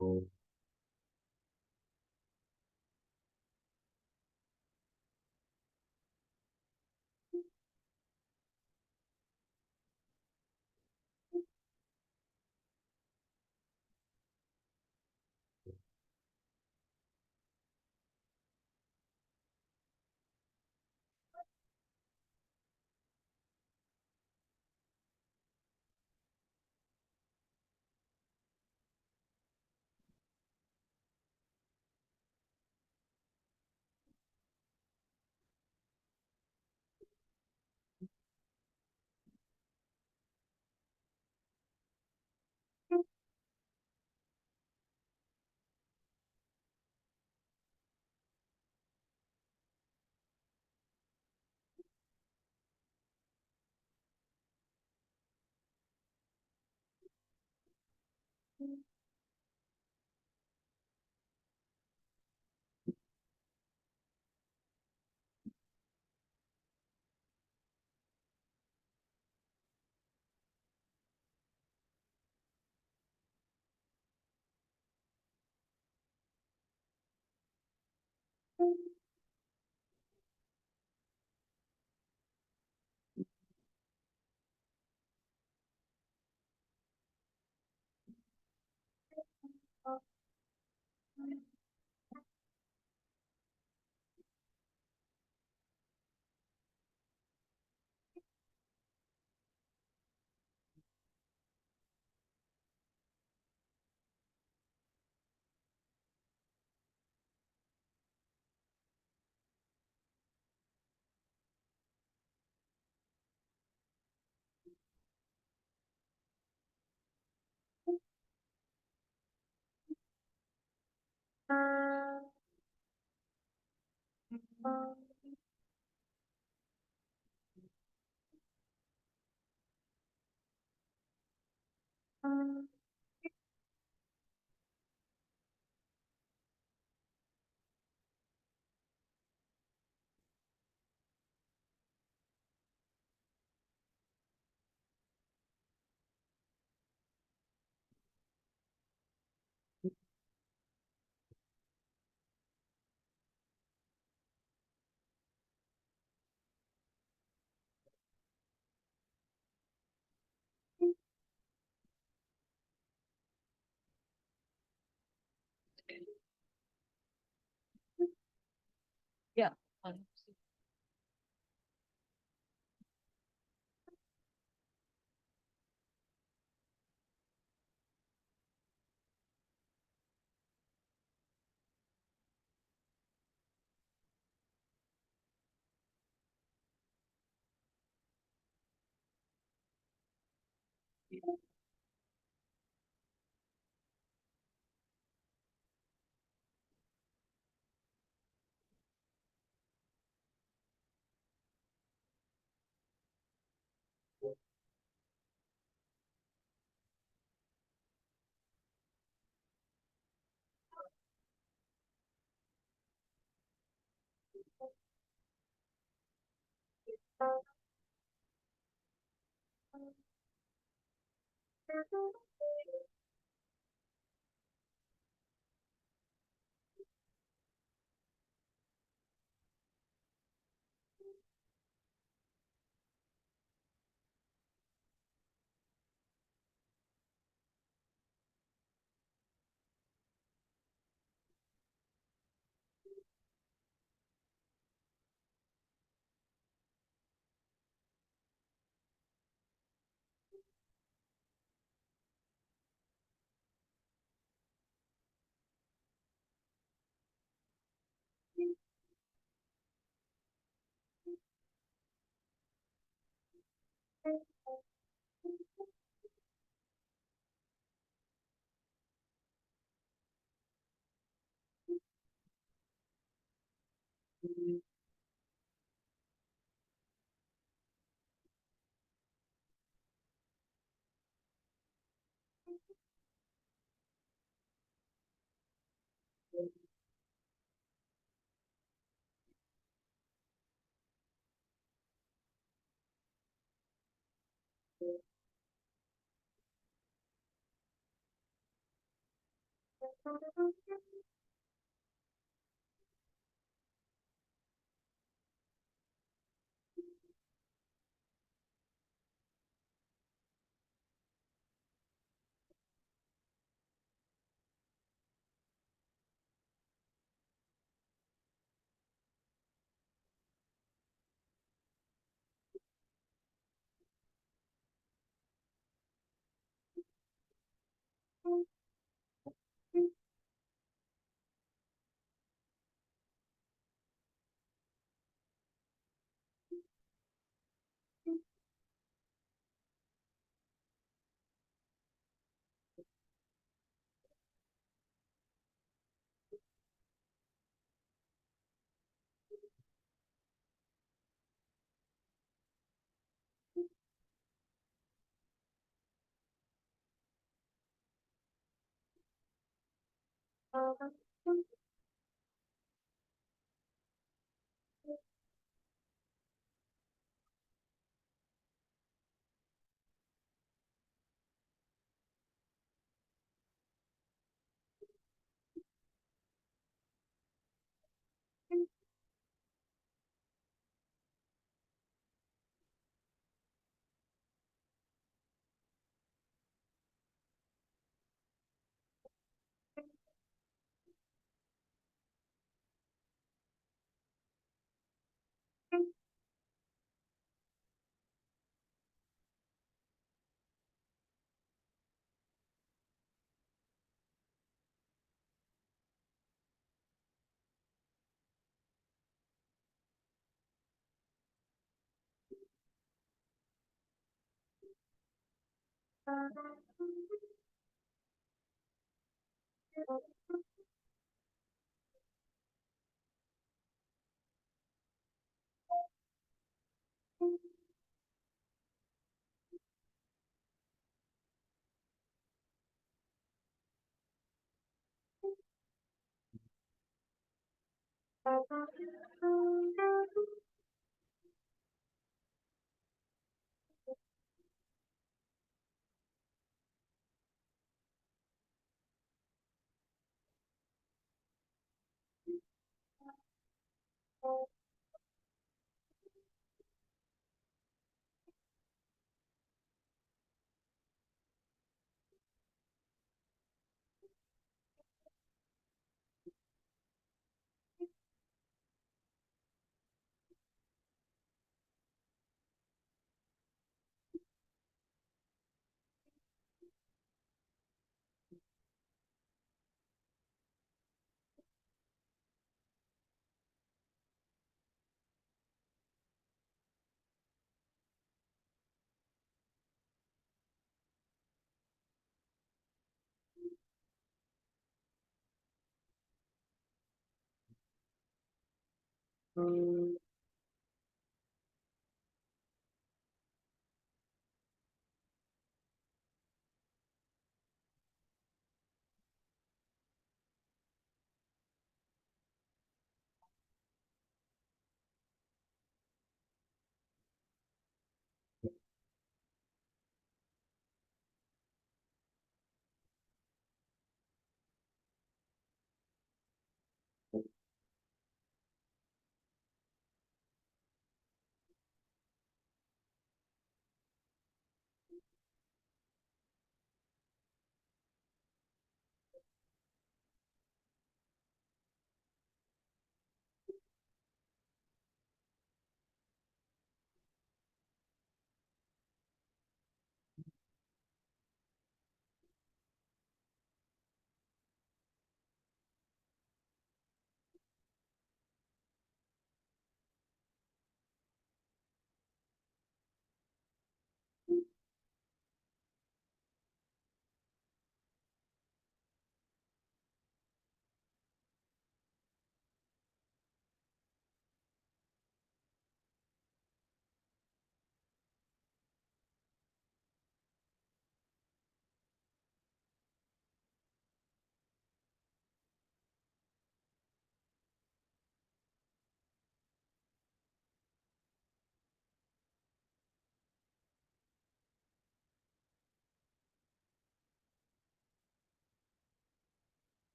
Oh. Yeah.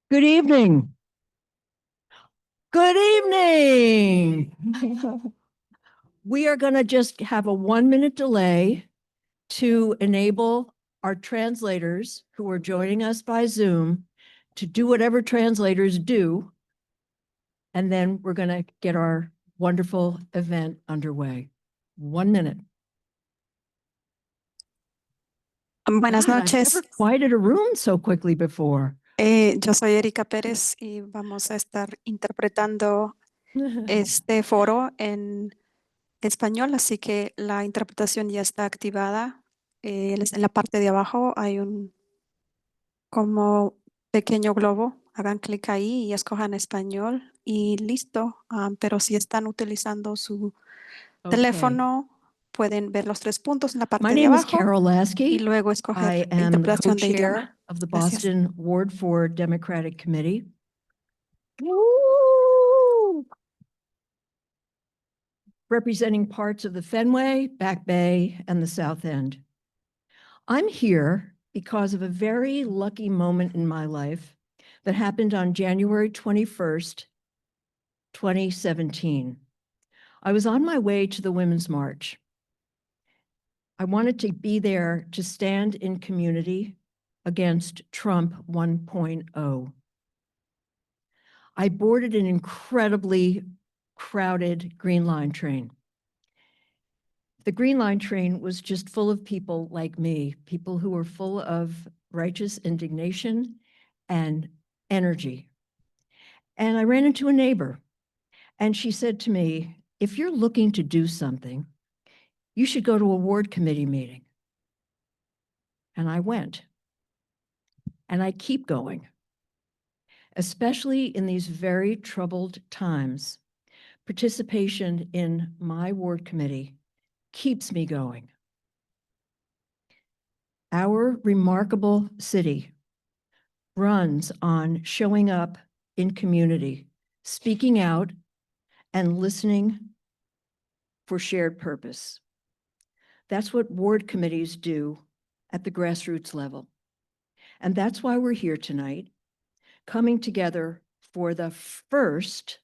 Good evening. Good evening. We are going to just have a 1-minute delay to enable our translators who are joining us by Zoom to do whatever translators do. And then we're going to get our wonderful event underway. 1 minute. Buenas God, I've noches. never quieted a room so quickly before. Yo soy Erika Pérez y vamos a estar interpretando este foro en español, así que la interpretación ya está activada. En la parte de abajo hay un como pequeño globo. Hagan clic ahí y escojan español y listo. Pero si están utilizando su teléfono, pueden ver los 3 puntos en la parte My de name is abajo Carol y Lasky. luego I escoger am the interpretación de idioma. co-chair of the Gracias. Boston Ward 4 Democratic Committee. Representing parts of the Fenway, Back Bay, and the South End. I'm here because of a very lucky moment in my life that happened on January 21st, 2017. I was on my way to the Women's March. I wanted to be there to stand in community against Trump 1.0. I boarded an incredibly crowded Green Line train. The Green Line train was just full of people like me, people who were full of righteous indignation and energy. And I ran into a neighbor, and she said to me, if you're looking to do something, you should go to a ward committee meeting. And I went. And I keep going, especially in these very troubled times. Participation in my ward committee keeps me going. Our remarkable city runs on showing up in community, speaking out, and listening for shared purpose. That's what ward committees do at the grassroots level. And that's why we're here tonight, coming together for the first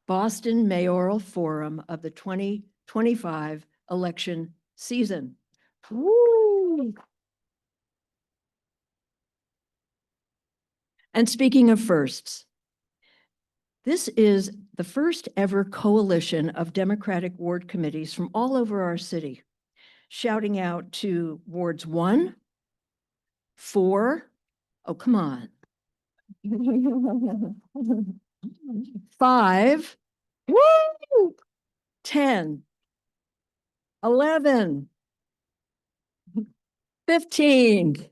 Boston Mayoral Forum of the 2025 election season. Woo! And speaking of firsts, this is the first ever coalition of Democratic ward committees from all over our city, shouting out to wards 1, 4, oh, come on, 5, woo, 10, 11, 15,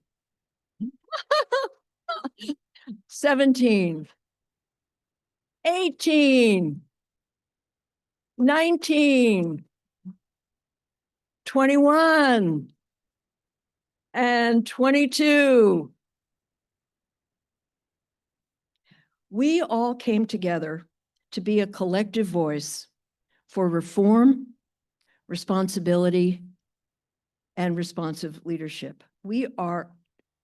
17, 18, 19, 21, and 22. We all came together to be a collective voice for reform, responsibility, and responsive leadership. We are,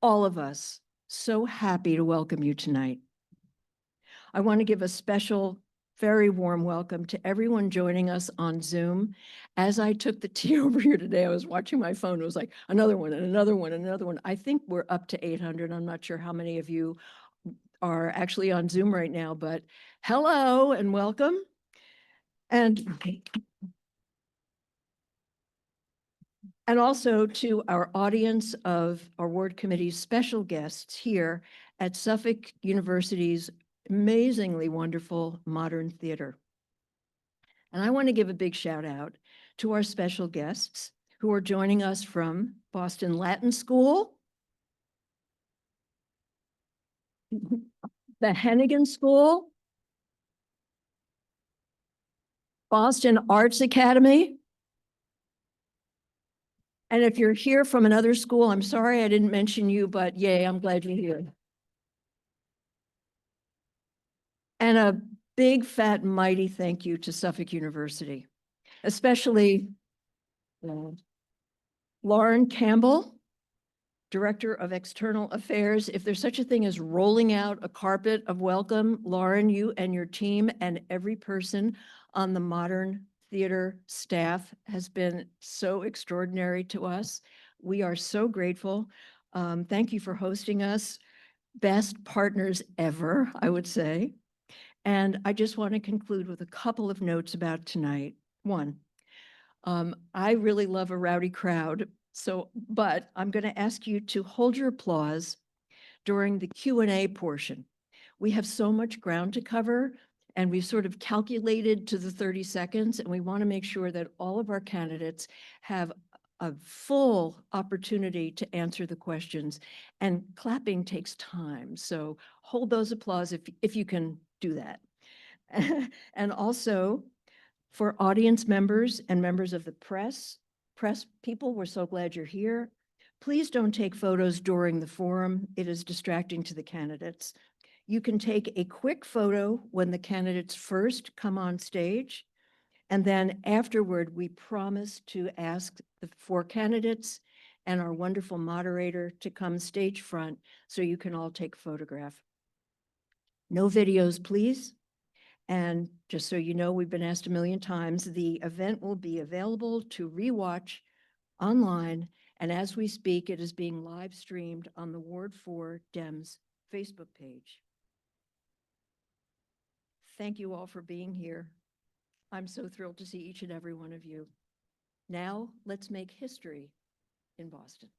all of us, so happy to welcome you tonight. I want to give a special, very warm welcome to everyone joining us on Zoom. As I took the tea over here today, I was watching my phone. It was like another one and another one and another one. I think we're up to 800. I'm not sure how many of you are actually on Zoom right now, but hello and welcome. And also to our audience of our ward committee's special guests here at Suffolk University's amazingly wonderful modern theater. And I want to give a big shout out to our special guests who are joining us from Boston Latin School, the Hennigan School, Boston Arts Academy. And if you're here from another school, I'm sorry I didn't mention you, but yay, I'm glad you're here. And a big, fat, mighty thank you to Suffolk University, especially Lauren Campbell, Director of External Affairs. If there's such a thing as rolling out a carpet of welcome, Lauren, you and your team and every person on the Modern Theater staff has been so extraordinary to us. We are so grateful. Thank you for hosting us. Best partners ever, I would say. And I just want to conclude with a couple of notes about tonight. One, I really love a rowdy crowd, but I'm going to ask you to hold your applause during the Q&A portion. We have so much ground to cover, and we've sort of calculated to the 30 seconds, and we want to make sure that all of our candidates have a full opportunity to answer the questions, and clapping takes time. So hold those applause if you can do that. And also, for audience members and members of the press people, we're so glad you're here. Please don't take photos during the forum. It is distracting to the candidates. You can take a quick photo when the candidates first come on stage. And then afterward, we promise to ask the 4 candidates and our wonderful moderator to come stage front so you can all take a photograph. No videos, please. And just so you know, we've been asked a million times, the event will be available to rewatch online. And as we speak, it is being live streamed on the Ward 4 Dems Facebook page. Thank you all for being here. I'm so thrilled to see each and every one of you. Now, let's make history in Boston.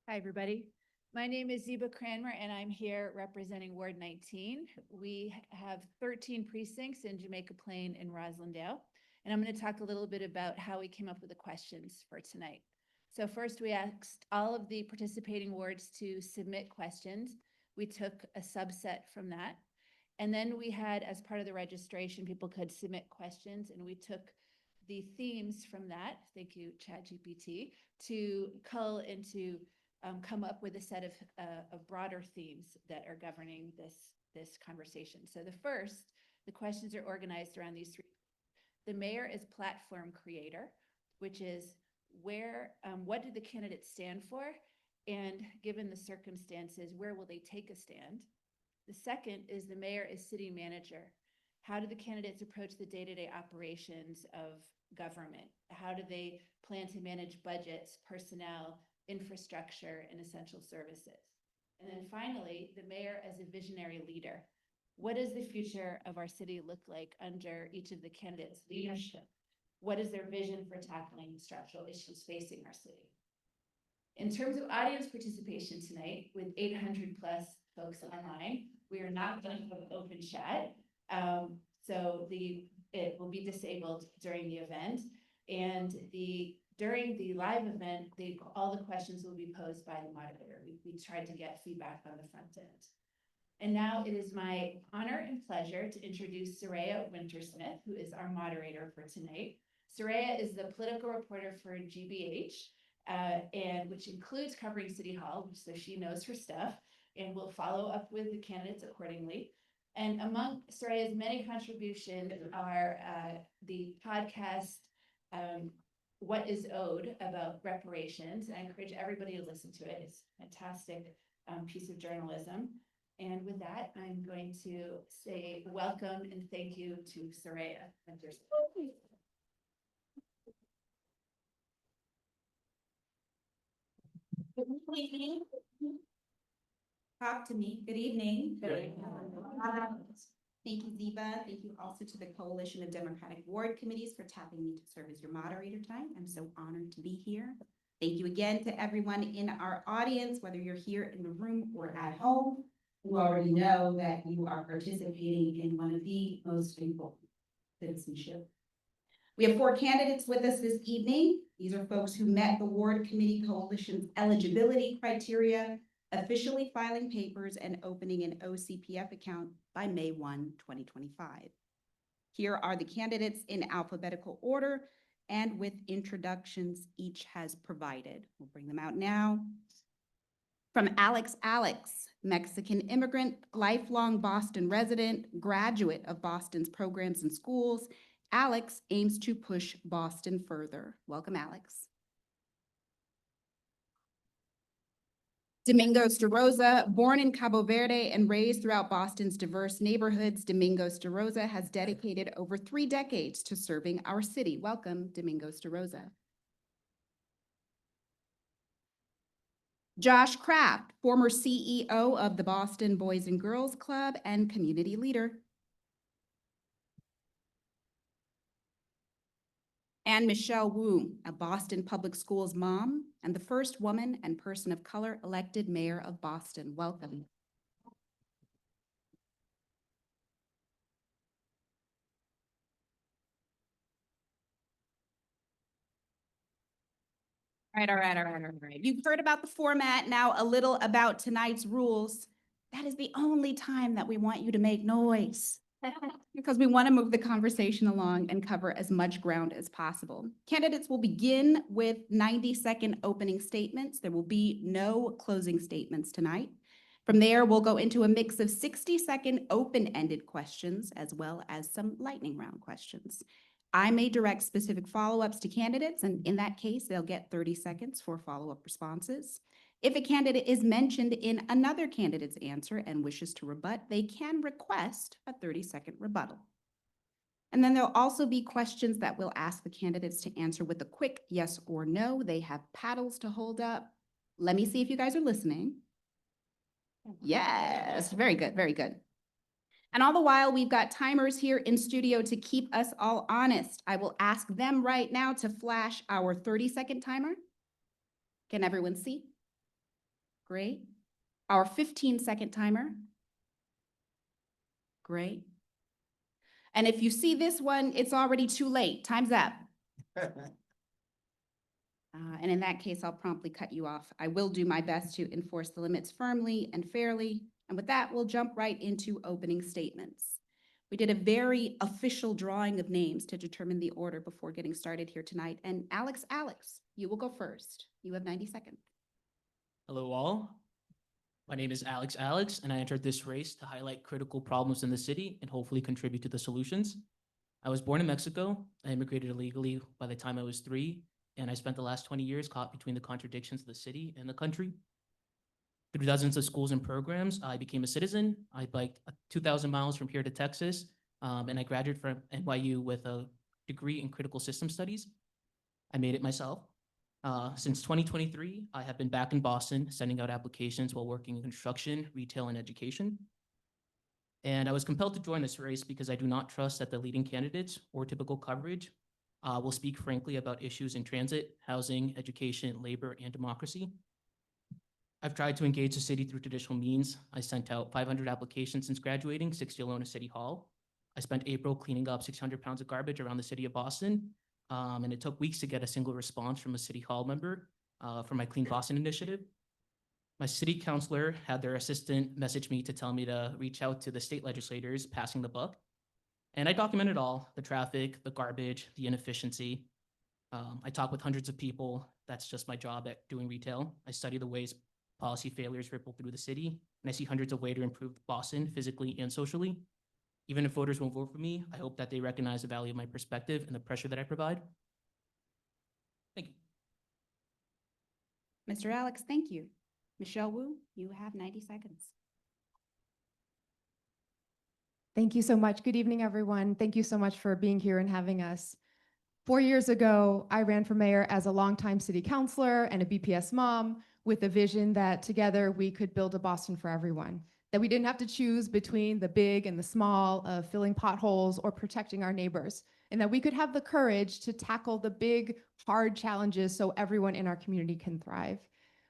Hi, everybody. My name is Ziba Cranmer, and I'm here representing Ward 19. We have 13 precincts in Jamaica Plain and Roslindale, and I'm going to talk a little bit about how we came up with the questions for tonight. So first, we asked all of the participating wards to submit questions. We took a subset from that. And then we had, as part of the registration, people could submit questions, and we took the themes from that, thank you, ChatGPT, to cull into come up with a set of broader themes that are governing this conversation. So the questions are organized around these 3. The mayor is platform creator, which is what do the candidates stand for? And given the circumstances, where will they take a stand? The second is the mayor is city manager. How do the candidates approach the day-to-day operations of government? How do they plan to manage budgets, personnel, infrastructure, and essential services? And then finally, the mayor as a visionary leader. What does the future of our city look like under each of the candidates' leadership? What is their vision for tackling structural issues facing our city? In terms of audience participation tonight, with 800 plus folks online, we are not going to have an open chat. So it will be disabled during the event. And during the live event, all the questions will be posed by the moderator. We tried to get feedback on the front end. And now it is my honor and pleasure to introduce Saraya Wintersmith, who is our moderator for tonight. Saraya is the political reporter for GBH, and which includes covering City Hall, so she knows her stuff, and will follow up with the candidates accordingly. And among Saraya's many contributions are the podcast, What is Owed, about reparations. I encourage everybody to listen to it. It's a fantastic piece of journalism. And with that, I'm going to say welcome and thank you to Saraya. Good evening. Talk to me. Good evening. Thank you, Ziba. Thank you also to the Coalition of Democratic Ward Committees for tapping me to serve as your moderator tonight. I'm so honored to be here. Thank you again to everyone in our audience, whether you're here in the room or at home. You already know that you are participating in one of the most important citizenship. We have 4 candidates with us this evening. These are folks who met the Ward Committee Coalition's eligibility criteria, officially filing papers and opening an OCPF account by May 1, 2025. Here are the candidates in alphabetical order and with introductions each has provided. We'll bring them out now. From Alex, Mexican immigrant, lifelong Boston resident, graduate of Boston's programs and schools, Alex aims to push Boston further. Welcome, Alex. Domingos DaRosa, born in Cabo Verde and raised throughout Boston's diverse neighborhoods, Domingos DaRosa has dedicated over 3 decades to serving our city. Welcome, Domingos DaRosa. Josh Kraft, former CEO of the Boston Boys and Girls Club and community leader. And Michelle Wu, a Boston Public Schools mom and the first woman and person of color elected mayor of Boston. Welcome. All right. You've heard about the format. Now a little about tonight's rules. That is the only time that we want you to make noise because we want to move the conversation along and cover as much ground as possible. Candidates will begin with 90-second opening statements. There will be no closing statements tonight. From there, we'll go into a mix of 60-second open-ended questions as well as some lightning round questions. I may direct specific follow-ups to candidates, and in that case, they'll get 30 seconds for follow-up responses. If a candidate is mentioned in another candidate's answer and wishes to rebut, they can request a 30-second rebuttal. And then there'll also be questions that we'll ask the candidates to answer with a quick yes or no. They have paddles to hold up. Let me see if you guys are listening. Yes, very good, very good. And all the while, we've got timers here in studio to keep us all honest. I will ask them right now to flash our 30-second timer. Can everyone see? Great. Our 15-second timer. Great. And if you see this one, it's already too late. Time's up. And in that case, I'll promptly cut you off. I will do my best to enforce the limits firmly and fairly. And with that, we'll jump right into opening statements. We did a very official drawing of names to determine the order before getting started here tonight. And Alex, you will go first. You have 90 seconds. Hello all. My name is Alex, and I entered this race to highlight critical problems in the city and hopefully contribute to the solutions. I was born in Mexico. I immigrated illegally by the time I was 3, and I spent the last 20 years caught between the contradictions of the city and the country. Through dozens of schools and programs, I became a citizen. I biked 2,000 miles from here to Texas, and I graduated from NYU with a degree in critical system studies. I made it myself. Since 2023, I have been back in Boston, sending out applications while working in construction, retail, and education. And I was compelled to join this race because I do not trust that the leading candidates or typical coverage will speak frankly about issues in transit, housing, education, labor, and democracy. I've tried to engage the city through traditional means. I sent out 500 applications since graduating, 60 alone at City Hall. I spent April cleaning up 600 pounds of garbage around the city of Boston. And it took weeks to get a single response from a City Hall member for my Clean Boston initiative. My city councilor had their assistant message me to tell me to reach out to the state legislators passing the buck. And I documented all, the traffic, the garbage, the inefficiency. I talked with hundreds of people. That's just my job at doing retail. I study the ways policy failures ripple through the city, and I see hundreds of ways to improve Boston physically and socially. Even if voters won't vote for me, I hope that they recognize the value of my perspective and the pressure that I provide. Thank you. Mr. Alex, thank you. Michelle Wu, you have 90 seconds. Thank you so much. Good evening, everyone. Thank you so much for being here and having us. 4 years ago, I ran for mayor as a longtime city councilor and a BPS mom with a vision that together we could build a Boston for everyone, that we didn't have to choose between the big and the small, of filling potholes or protecting our neighbors, and that we could have the courage to tackle the big, hard challenges so everyone in our community can thrive.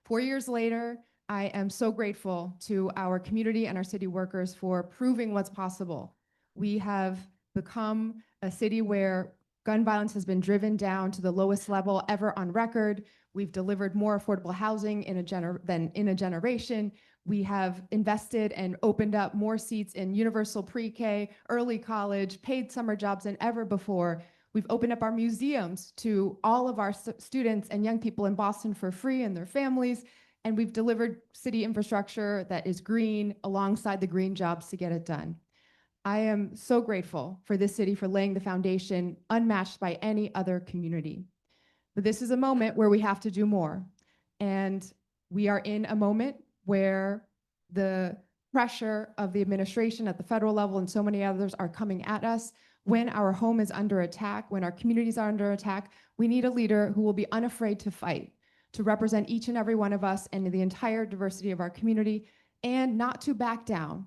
4 years later, I am so grateful to our community and our city workers for proving what's possible. We have become a city where gun violence has been driven down to the lowest level ever on record. We've delivered more affordable housing than in a generation. We have invested and opened up more seats in universal pre-K, early college, paid summer jobs than ever before. We've opened up our museums to all of our students and young people in Boston for free and their families. And we've delivered city infrastructure that is green alongside the green jobs to get it done. I am so grateful for this city for laying the foundation unmatched by any other community. But this is a moment where we have to do more. And we are in a moment where the pressure of the administration at the federal level and so many others are coming at us. When our home is under attack, when our communities are under attack, we need a leader who will be unafraid to fight, to represent each and every one of us and the entire diversity of our community, and not to back down.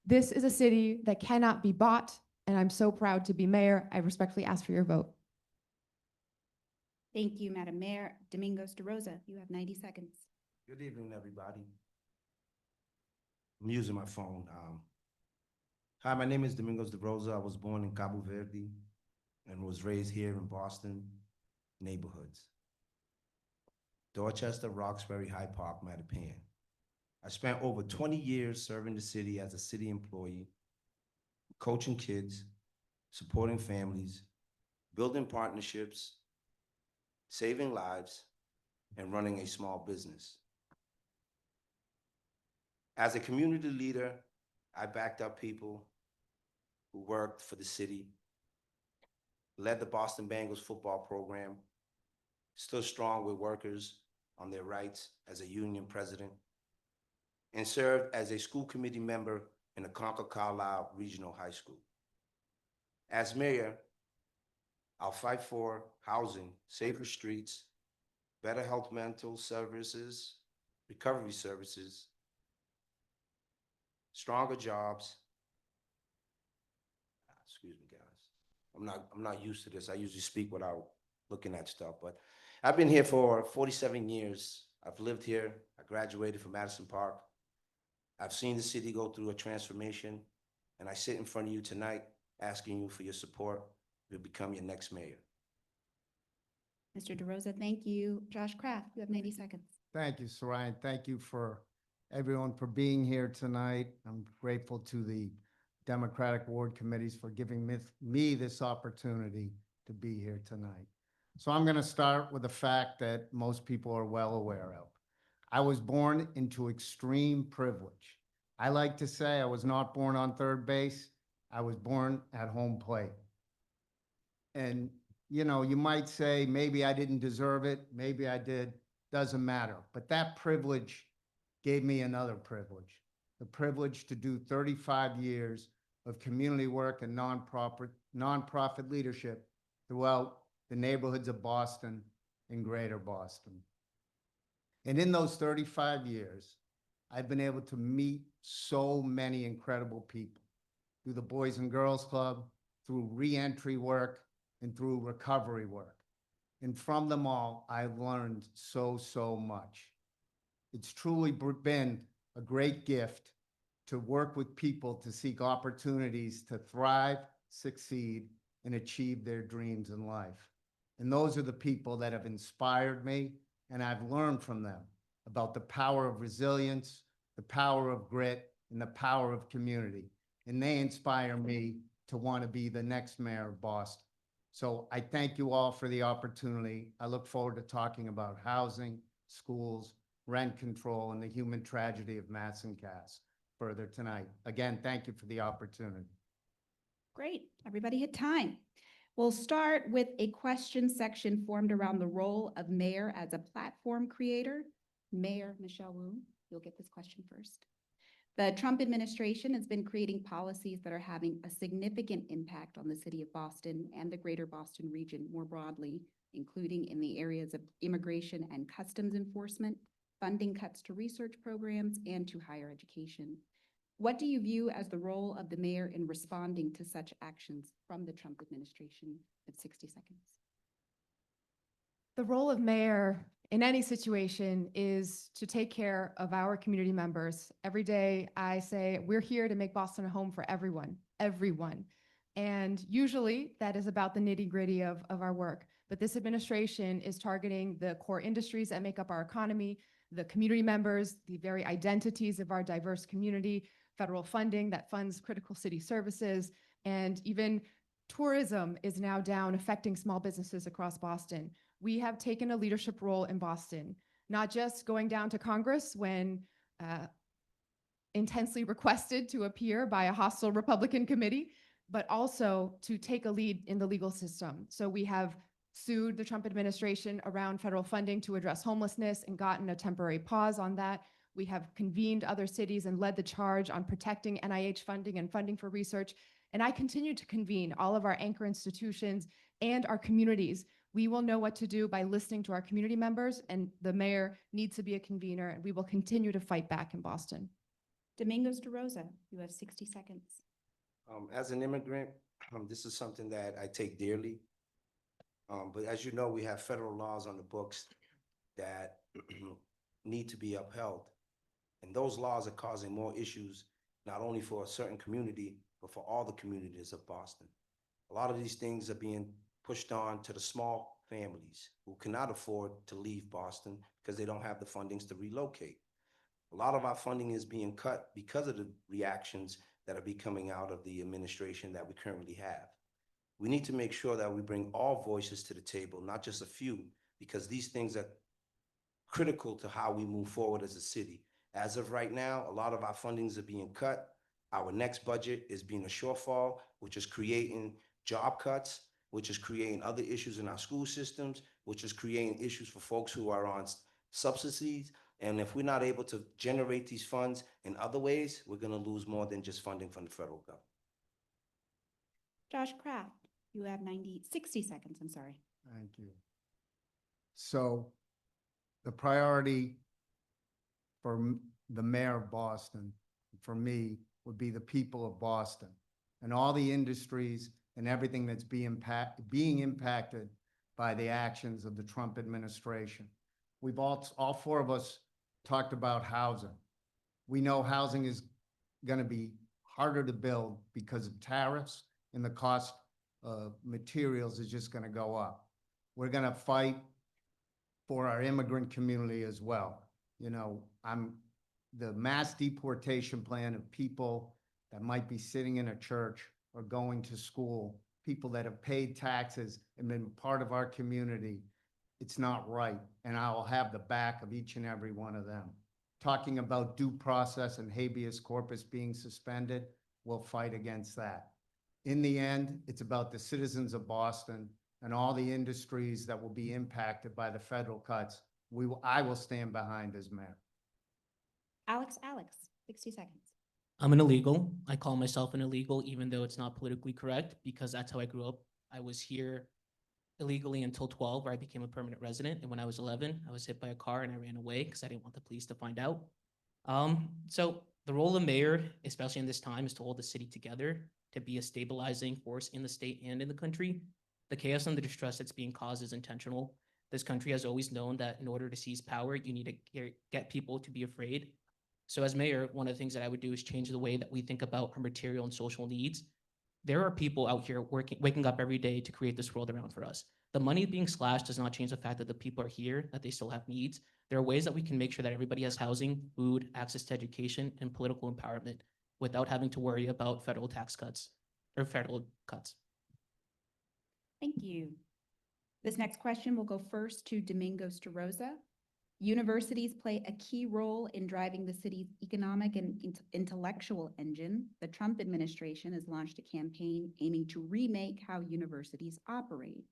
This is a city that cannot be bought, and I'm so proud to be mayor. I respectfully ask for your vote. Thank you, Madam Mayor. Domingos DaRosa, you have 90 seconds. Good evening, everybody. I'm using my phone. Hi, my name is Domingos DaRosa. I was born in Cabo Verde and was raised here in Boston neighborhoods. Dorchester, Roxbury, Hyde Park, Mattapan. I spent over 20 years serving the city as a city employee, coaching kids, supporting families, building partnerships, saving lives, and running a small business. As a community leader, I backed up people who worked for the city, led the Boston Bengals football program, stood strong with workers on their rights as a union president, and served as a school committee member in the Concord-Carlisle Regional High School. As mayor, I'll fight for housing, safer streets, better health mental services, recovery services, stronger jobs. Excuse me, guys. I'm not used to this. I usually speak without looking at stuff, but I've been here for 47 years. I've lived here. I graduated from Madison Park. I've seen the city go through a transformation, and I sit in front of you tonight asking you for your support to become your next mayor. Mr. DaRosa, thank you. Josh Kraft, you have 90 seconds. Thank you, Saraya, and thank you for everyone for being here tonight. I'm grateful to the Democratic Ward Committees for giving me this opportunity to be here tonight. So I'm going to start with the fact that most people are well aware of. I was born into extreme privilege. I like to say I was not born on third base. I was born at home plate. And, you know, you might say, maybe I didn't deserve it. Maybe I did. Doesn't matter. But that privilege gave me another privilege, the privilege to do 35 years of community work and nonprofit leadership throughout the neighborhoods of Boston and greater Boston. And in those 35 years, I've been able to meet so many incredible people through the Boys and Girls Club, through reentry work, and through recovery work. And from them all, I've learned so much. It's truly been a great gift to work with people to seek opportunities to thrive, succeed, and achieve their dreams in life. And those are the people that have inspired me, and I've learned from them about the power of resilience, the power of grit, and the power of community. And they inspire me to want to be the next mayor of Boston. So I thank you all for the opportunity. I look forward to talking about housing, schools, rent control, and the human tragedy of Mass and Cass further tonight. Again, thank you for the opportunity. Great, everybody hit time. We'll start with a question section formed around the role of mayor as a platform creator. Mayor Michelle Wu, you'll get this question first. The Trump administration has been creating policies that are having a significant impact on the city of Boston and the greater Boston region more broadly, including in the areas of immigration and customs enforcement, funding cuts to research programs, and to higher education. What do you view as the role of the mayor in responding to such actions from the Trump administration? At 60 seconds. The role of mayor in any situation is to take care of our community members. Every day I say, we're here to make Boston a home for everyone, everyone. And usually that is about the nitty gritty of our work. But this administration is targeting the core industries that make up our economy, the community members, the very identities of our diverse community, federal funding that funds critical city services, and even tourism is now down, affecting small businesses across Boston. We have taken a leadership role in Boston, not just going down to Congress when intensely requested to appear by a hostile Republican committee, but also to take a lead in the legal system. So we have sued the Trump administration around federal funding to address homelessness and gotten a temporary pause on that. We have convened other cities and led the charge on protecting NIH funding and funding for research. And I continue to convene all of our anchor institutions and our communities. We will know what to do by listening to our community members, and the mayor needs to be a convener, and we will continue to fight back in Boston. Domingos DaRosa, you have 60 seconds. As an immigrant, this is something that I take dearly. But as you know, we have federal laws on the books that need to be upheld. And those laws are causing more issues, not only for a certain community, but for all the communities of Boston. A lot of these things are being pushed on to the small families who cannot afford to leave Boston because they don't have the fundings to relocate. A lot of our funding is being cut because of the reactions that are coming out of the administration that we currently have. We need to make sure that we bring all voices to the table, not just a few, because these things are critical to how we move forward as a city. As of right now, a lot of our fundings are being cut. Our next budget is being a shortfall, which is creating job cuts, which is creating other issues in our school systems, which is creating issues for folks who are on subsidies. And if we're not able to generate these funds in other ways, we're going to lose more than just funding from the federal government. Josh Kraft, you have 60 seconds, I'm sorry. Thank you. So the priority for the mayor of Boston, for me, would be the people of Boston and all the industries and everything that's being impacted by the actions of the Trump administration. We've all four of us talked about housing. We know housing is going to be harder to build because of tariffs, and the cost of materials is just going to go up. We're going to fight for our immigrant community as well. You know, the mass deportation plan of people that might be sitting in a church or going to school, people that have paid taxes and been part of our community. It's not right, and I will have the back of each and every one of them. Talking about due process and habeas corpus being suspended, we'll fight against that. In the end, it's about the citizens of Boston and all the industries that will be impacted by the federal cuts. I will stand behind as mayor. Alex, 60 seconds. I'm an illegal. I call myself an illegal, even though it's not politically correct, because that's how I grew up. I was here illegally until 12, where I became a permanent resident. And when I was 11, I was hit by a car and I ran away because I didn't want the police to find out. So the role of mayor, especially in this time, is to hold the city together, to be a stabilizing force in the state and in the country. The chaos and the distress that's being caused is intentional. This country has always known that in order to seize power, you need to get people to be afraid. So as mayor, one of the things that I would do is change the way that we think about our material and social needs. There are people out here waking up every day to create this world around for us. The money being slashed does not change the fact that the people are here, that they still have needs. There are ways that we can make sure that everybody has housing, food, access to education, and political empowerment without having to worry about federal tax cuts or federal cuts. Thank you. This next question will go first to Domingos DaRosa. Universities play a key role in driving the city's economic and intellectual engine. The Trump administration has launched a campaign aiming to remake how universities operate.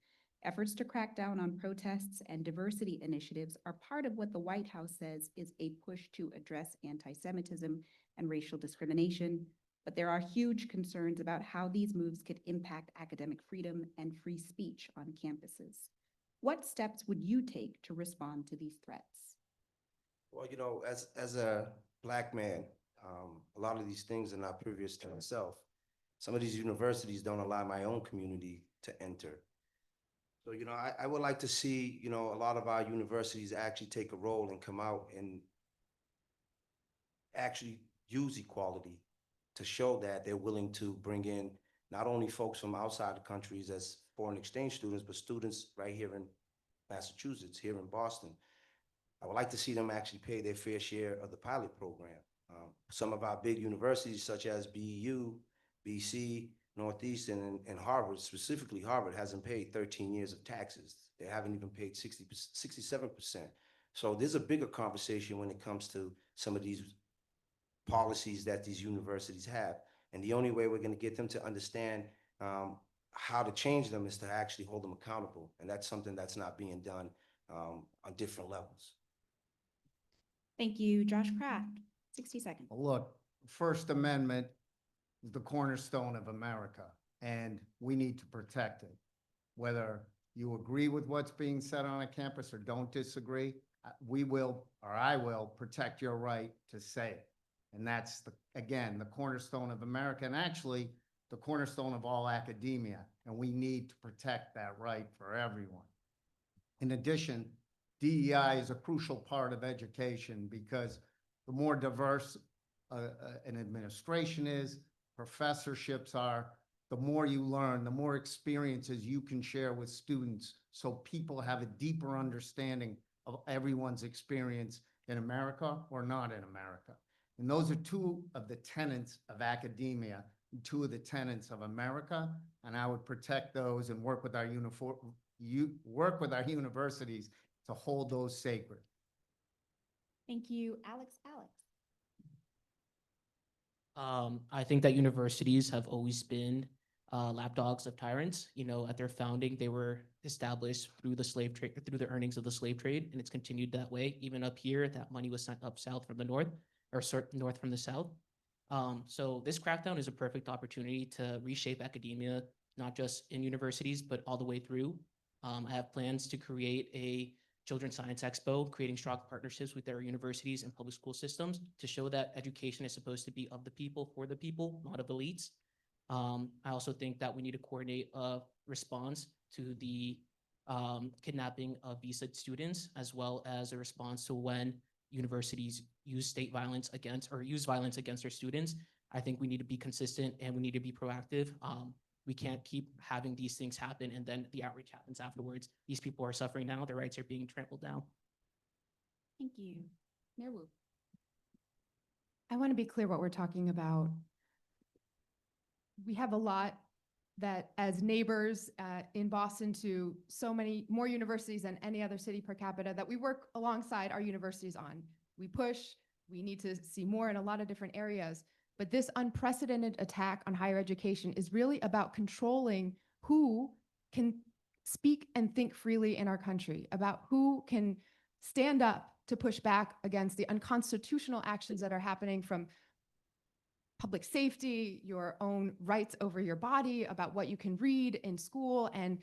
Efforts to crack down on protests and diversity initiatives are part of what the White House says is a push to address anti-Semitism and racial discrimination. But there are huge concerns about how these moves could impact academic freedom and free speech on campuses. What steps would you take to respond to these threats? Well, you know, as a Black man, A lot of these things are not previous to myself. Some of these universities don't allow my own community to enter. So, I would like to see, a lot of our universities actually take a role and come out and actually use equality to show that they're willing to bring in not only folks from outside the countries as foreign exchange students, but students right here in Massachusetts, here in Boston. I would like to see them actually pay their fair share of the pilot program. Some of our big universities, such as BU, BC, Northeastern, and Harvard, specifically Harvard, hasn't paid 13 years of taxes. They haven't even paid 67%. So there's a bigger conversation when it comes to some of these policies that these universities have. And the only way we're going to get them to understand how to change them is to actually hold them accountable. And that's something that's not being done on different levels. Thank you, Josh Kraft. 60 seconds. Look, First Amendment is the cornerstone of America, and we need to protect it. Whether you agree with what's being said on a campus or don't disagree, we will, or I will, protect your right to say it. And that's, again, the cornerstone of America, and actually the cornerstone of all academia, and we need to protect that right for everyone. In addition, DEI is a crucial part of education because the more diverse an administration is, professorships are, the more you learn, the more experiences you can share with students so people have a deeper understanding of everyone's experience in America or not in America. And those are two of the tenets of academia, two of the tenets of America, and I would protect those and work with our universities to hold those sacred. Thank you, Alex. I think that universities have always been lapdogs of tyrants. At their founding, they were established through the slave trade, through the earnings of the slave trade, and it's continued that way. Even up here, that money was sent up south from the north, or north from the south. So this crackdown is a perfect opportunity to reshape academia, not just in universities, but all the way through. I have plans to create a Children's Science Expo, creating strong partnerships with their universities and public school systems to show that education is supposed to be of the people, for the people, not of elites. I also think that we need to coordinate a response to the kidnapping of visa students, as well as a response to when universities use state violence against, or use violence against their students. I think we need to be consistent and we need to be proactive. We can't keep having these things happen and then the outreach happens afterwards. These people are suffering now, their rights are being trampled down. Thank you. Mayor Wu. I want to be clear what we're talking about. We have a lot that, as neighbors in Boston to so many more universities than any other city per capita, that we work alongside our universities on. We push, we need to see more in a lot of different areas. But this unprecedented attack on higher education is really about controlling who can speak and think freely in our country, about who can stand up to push back against the unconstitutional actions that are happening, from public safety, your own rights over your body, about what you can read in school, and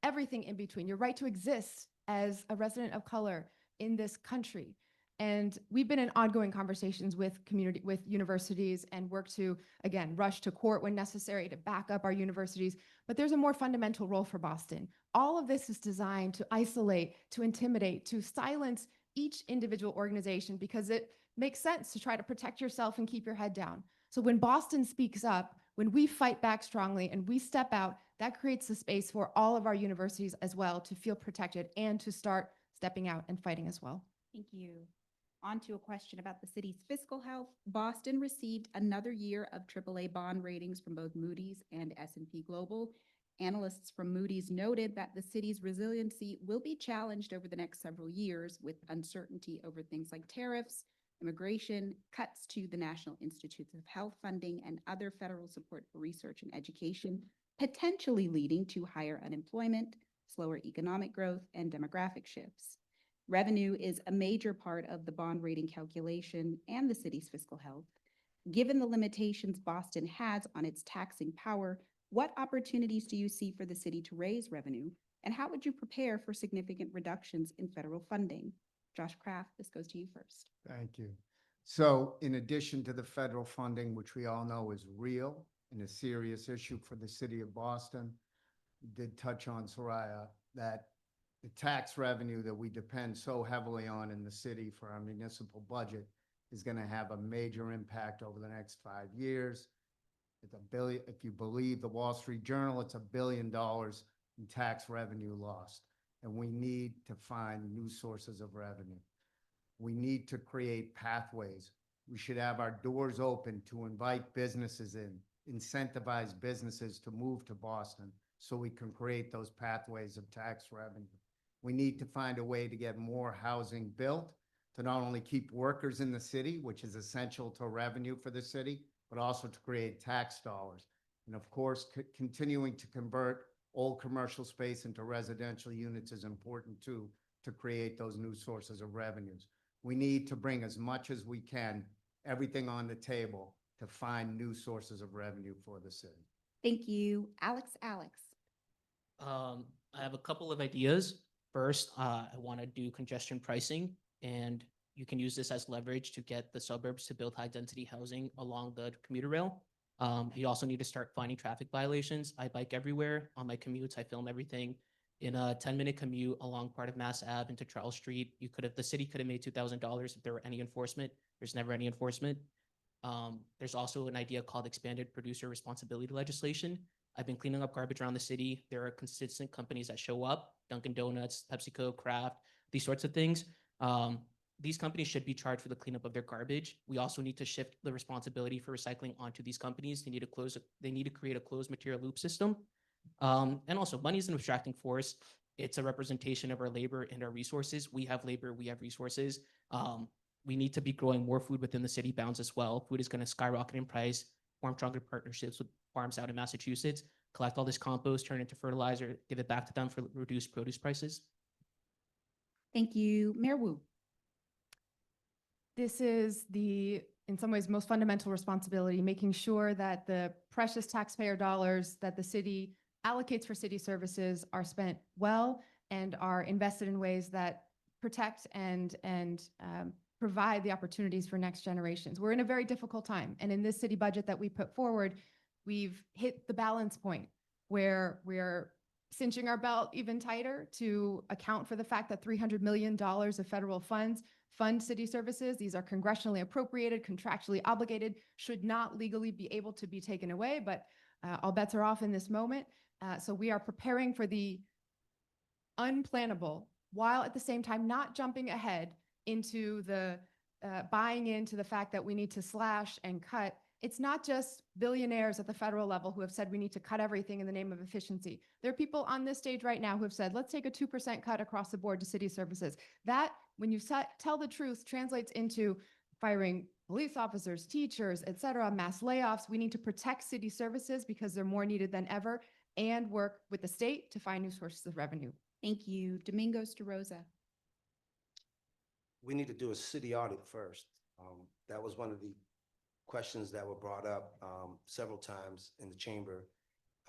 everything in between, your right to exist as a resident of color in this country. And we've been in ongoing conversations with universities and work to, again, rush to court when necessary to back up our universities. But there's a more fundamental role for Boston. All of this is designed to isolate, to intimidate, to silence each individual organization, because it makes sense to try to protect yourself and keep your head down. So when Boston speaks up, when we fight back strongly and we step out, that creates the space for all of our universities as well to feel protected and to start stepping out and fighting as well. Thank you. On to a question about the city's fiscal health. Boston received another year of AAA bond ratings from both Moody's and S&P Global. Analysts from Moody's noted that the city's resiliency will be challenged over the next several years, with uncertainty over things like tariffs, immigration, cuts to the National Institutes of Health funding, and other federal support for research and education, potentially leading to higher unemployment, slower economic growth, and demographic shifts. Revenue is a major part of the bond rating calculation and the city's fiscal health. Given the limitations Boston has on its taxing power, what opportunities do you see for the city to raise revenue, and how would you prepare for significant reductions in federal funding? Josh Kraft, this goes to you first. Thank you. So in addition to the federal funding, which we all know is real and a serious issue for the city of Boston, we did touch on, Saraya, that the tax revenue that we depend so heavily on in the city for our municipal budget is going to have a major impact over the next 5 years. It's $1 billion, if you believe the Wall Street Journal, it's $1 billion in tax revenue lost. And we need to find new sources of revenue. We need to create pathways. We should have our doors open to invite businesses in, incentivize businesses to move to Boston so we can create those pathways of tax revenue. We need to find a way to get more housing built to not only keep workers in the city, which is essential to revenue for the city, but also to create tax dollars. And of course, continuing to convert old commercial space into residential units is important too, to create those new sources of revenues. We need to bring as much as we can, everything on the table to find new sources of revenue for the city. Thank you. Alex. I have a couple of ideas. First, I want to do congestion pricing, and you can use this as leverage to get the suburbs to build high-density housing along the commuter rail. You also need to start finding traffic violations. I bike everywhere. On my commutes, I film everything. In a 10-minute commute along part of Mass Ave into Charles Street, the city could have made $2,000 if there were any enforcement. There's never any enforcement. There's also an idea called expanded producer responsibility legislation. I've been cleaning up garbage around the city. There are consistent companies that show up, Dunkin' Donuts, PepsiCo, Kraft, these sorts of things. These companies should be charged for the cleanup of their garbage. We also need to shift the responsibility for recycling onto these companies. They need to create a closed material loop system. And also, money is an abstracting force. It's a representation of our labor and our resources. We have labor, we have resources. We need to be growing more food within the city bounds as well. Food is going to skyrocket in price, form stronger partnerships with farms out in Massachusetts, collect all this compost, turn it into fertilizer, give it back to them for reduced produce prices. Thank you. Mayor Wu. This is the, in some ways, most fundamental responsibility, making sure that the precious taxpayer dollars that the city allocates for city services are spent well and are invested in ways that protect and provide the opportunities for next generations. We're in a very difficult time. And in this city budget that we put forward, we've hit the balance point where we're cinching our belt even tighter to account for the fact that $300 million of federal funds fund city services. These are congressionally appropriated, contractually obligated, should not legally be able to be taken away, but all bets are off in this moment. So we are preparing for the unplannable, while at the same time not jumping ahead into the buying into the fact that we need to slash and cut. It's not just billionaires at the federal level who have said we need to cut everything in the name of efficiency. There are people on this stage right now who have said, let's take a 2% cut across the board to city services. That, when you tell the truth, translates into firing police officers, teachers, et cetera, mass layoffs. We need to protect city services because they're more needed than ever, and work with the state to find new sources of revenue. Thank you. Domingos DaRosa. We need to do a city audit first. That was one of the questions that were brought up several times in the chamber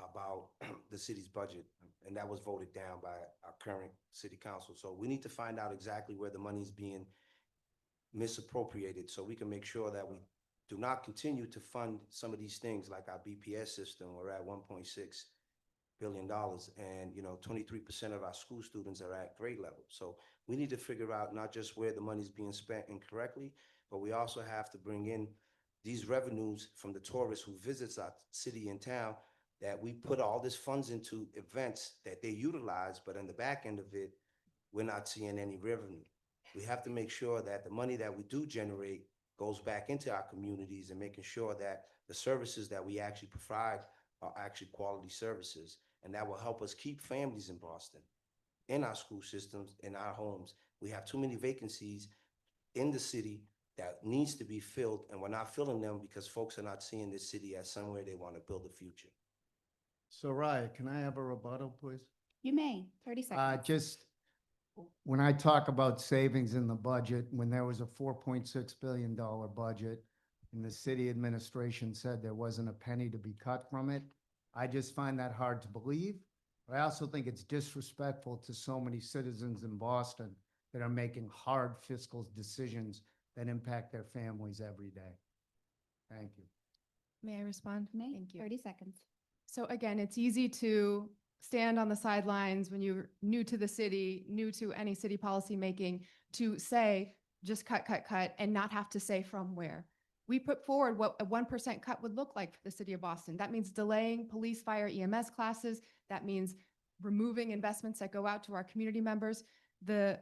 about the city's budget, and that was voted down by our current city council. So we need to find out exactly where the money's being misappropriated so we can make sure that we do not continue to fund some of these things like our BPS system. We're at $1.6 billion, and 23% of our school students are at grade level. So we need to figure out not just where the money's being spent incorrectly, but we also have to bring in these revenues from the tourists who visits our city and town, that we put all this funds into events that they utilize, but on the back end of it, we're not seeing any revenue. We have to make sure that the money that we do generate goes back into our communities and making sure that the services that we actually provide are actually quality services. And that will help us keep families in Boston, in our school systems, in our homes. We have too many vacancies in the city that needs to be filled, and we're not filling them because folks are not seeing this city as somewhere they want to build a future. Saraya, can I have a rebuttal, please? You may. 30 seconds. Just when I talk about savings in the budget, when there was a $4.6 billion budget and the city administration said there wasn't a penny to be cut from it, I just find that hard to believe. But I also think it's disrespectful to so many citizens in Boston that are making hard fiscal decisions that impact their families every day. Thank you. May I respond? May, Thank you. 30 seconds. So again, it's easy to stand on the sidelines when you're new to the city, new to any city policy making, to say, just cut, cut, cut, and not have to say from where. We put forward what a 1% cut would look like for the city of Boston. That means delaying police, fire, EMS classes. That means removing investments that go out to our community members. The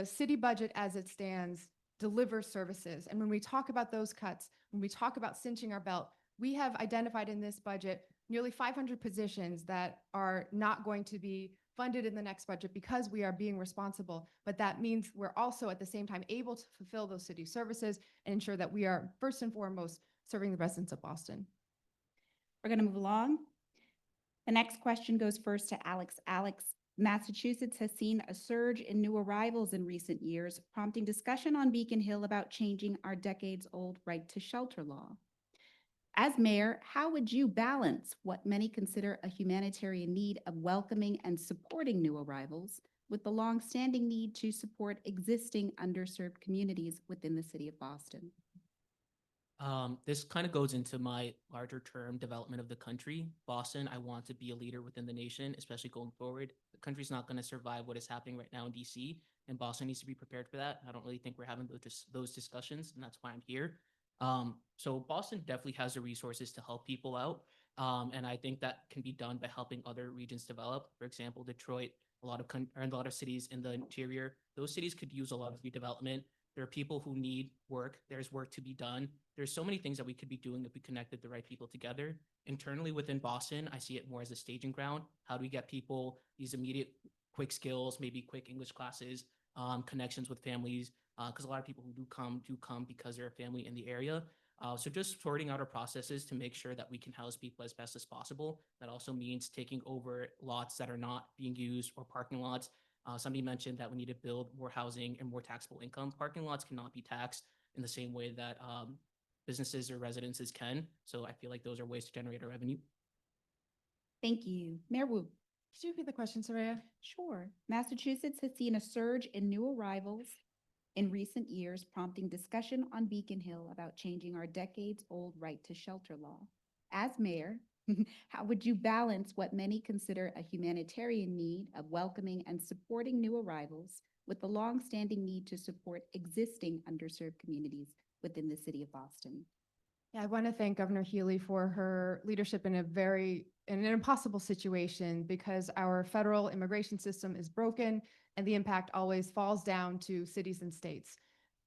city budget as it stands delivers services. And when we talk about those cuts, when we talk about cinching our belt, we have identified in this budget nearly 500 positions that are not going to be funded in the next budget because we are being responsible. But that means we're also at the same time able to fulfill those city services and ensure that we are first and foremost serving the residents of Boston. We're going to move along. The next question goes first to Alex. Alex, Massachusetts has seen a surge in new arrivals in recent years, prompting discussion on Beacon Hill about changing our decades-old right to shelter law. As mayor, how would you balance what many consider a humanitarian need of welcoming and supporting new arrivals with the longstanding need to support existing underserved communities within the city of Boston? This kind of goes into my larger term development of the country. Boston, I want to be a leader within the nation, especially going forward. The country's not going to survive what is happening right now in DC, and Boston needs to be prepared for that. I don't really think we're having those discussions, and that's why I'm here. So Boston definitely has the resources to help people out. And I think that can be done by helping other regions develop. For example, Detroit, a lot of cities in the interior, those cities could use a lot of redevelopment. There are people who need work. There's work to be done. There's so many things that we could be doing if we connected the right people together. Internally within Boston, I see it more as a staging ground. How do we get people these immediate quick skills, maybe quick English classes, connections with families, because a lot of people who do come because they're a family in the area. So just sorting out our processes to make sure that we can house people as best as possible. That also means taking over lots that are not being used or parking lots. Somebody mentioned that we need to build more housing and more taxable income. Parking lots cannot be taxed in the same way that businesses or residences can. So I feel like those are ways to generate a revenue. Thank you. Mayor Wu. Could you repeat the question, Saraya? Sure. Massachusetts has seen a surge in new arrivals in recent years, prompting discussion on Beacon Hill about changing our decades-old right to shelter law. As mayor, how would you balance what many consider a humanitarian need of welcoming and supporting new arrivals with the longstanding need to support existing underserved communities within the city of Boston? Yeah, I want to thank Governor Healy for her leadership in an impossible situation, because our federal immigration system is broken and the impact always falls down to cities and states.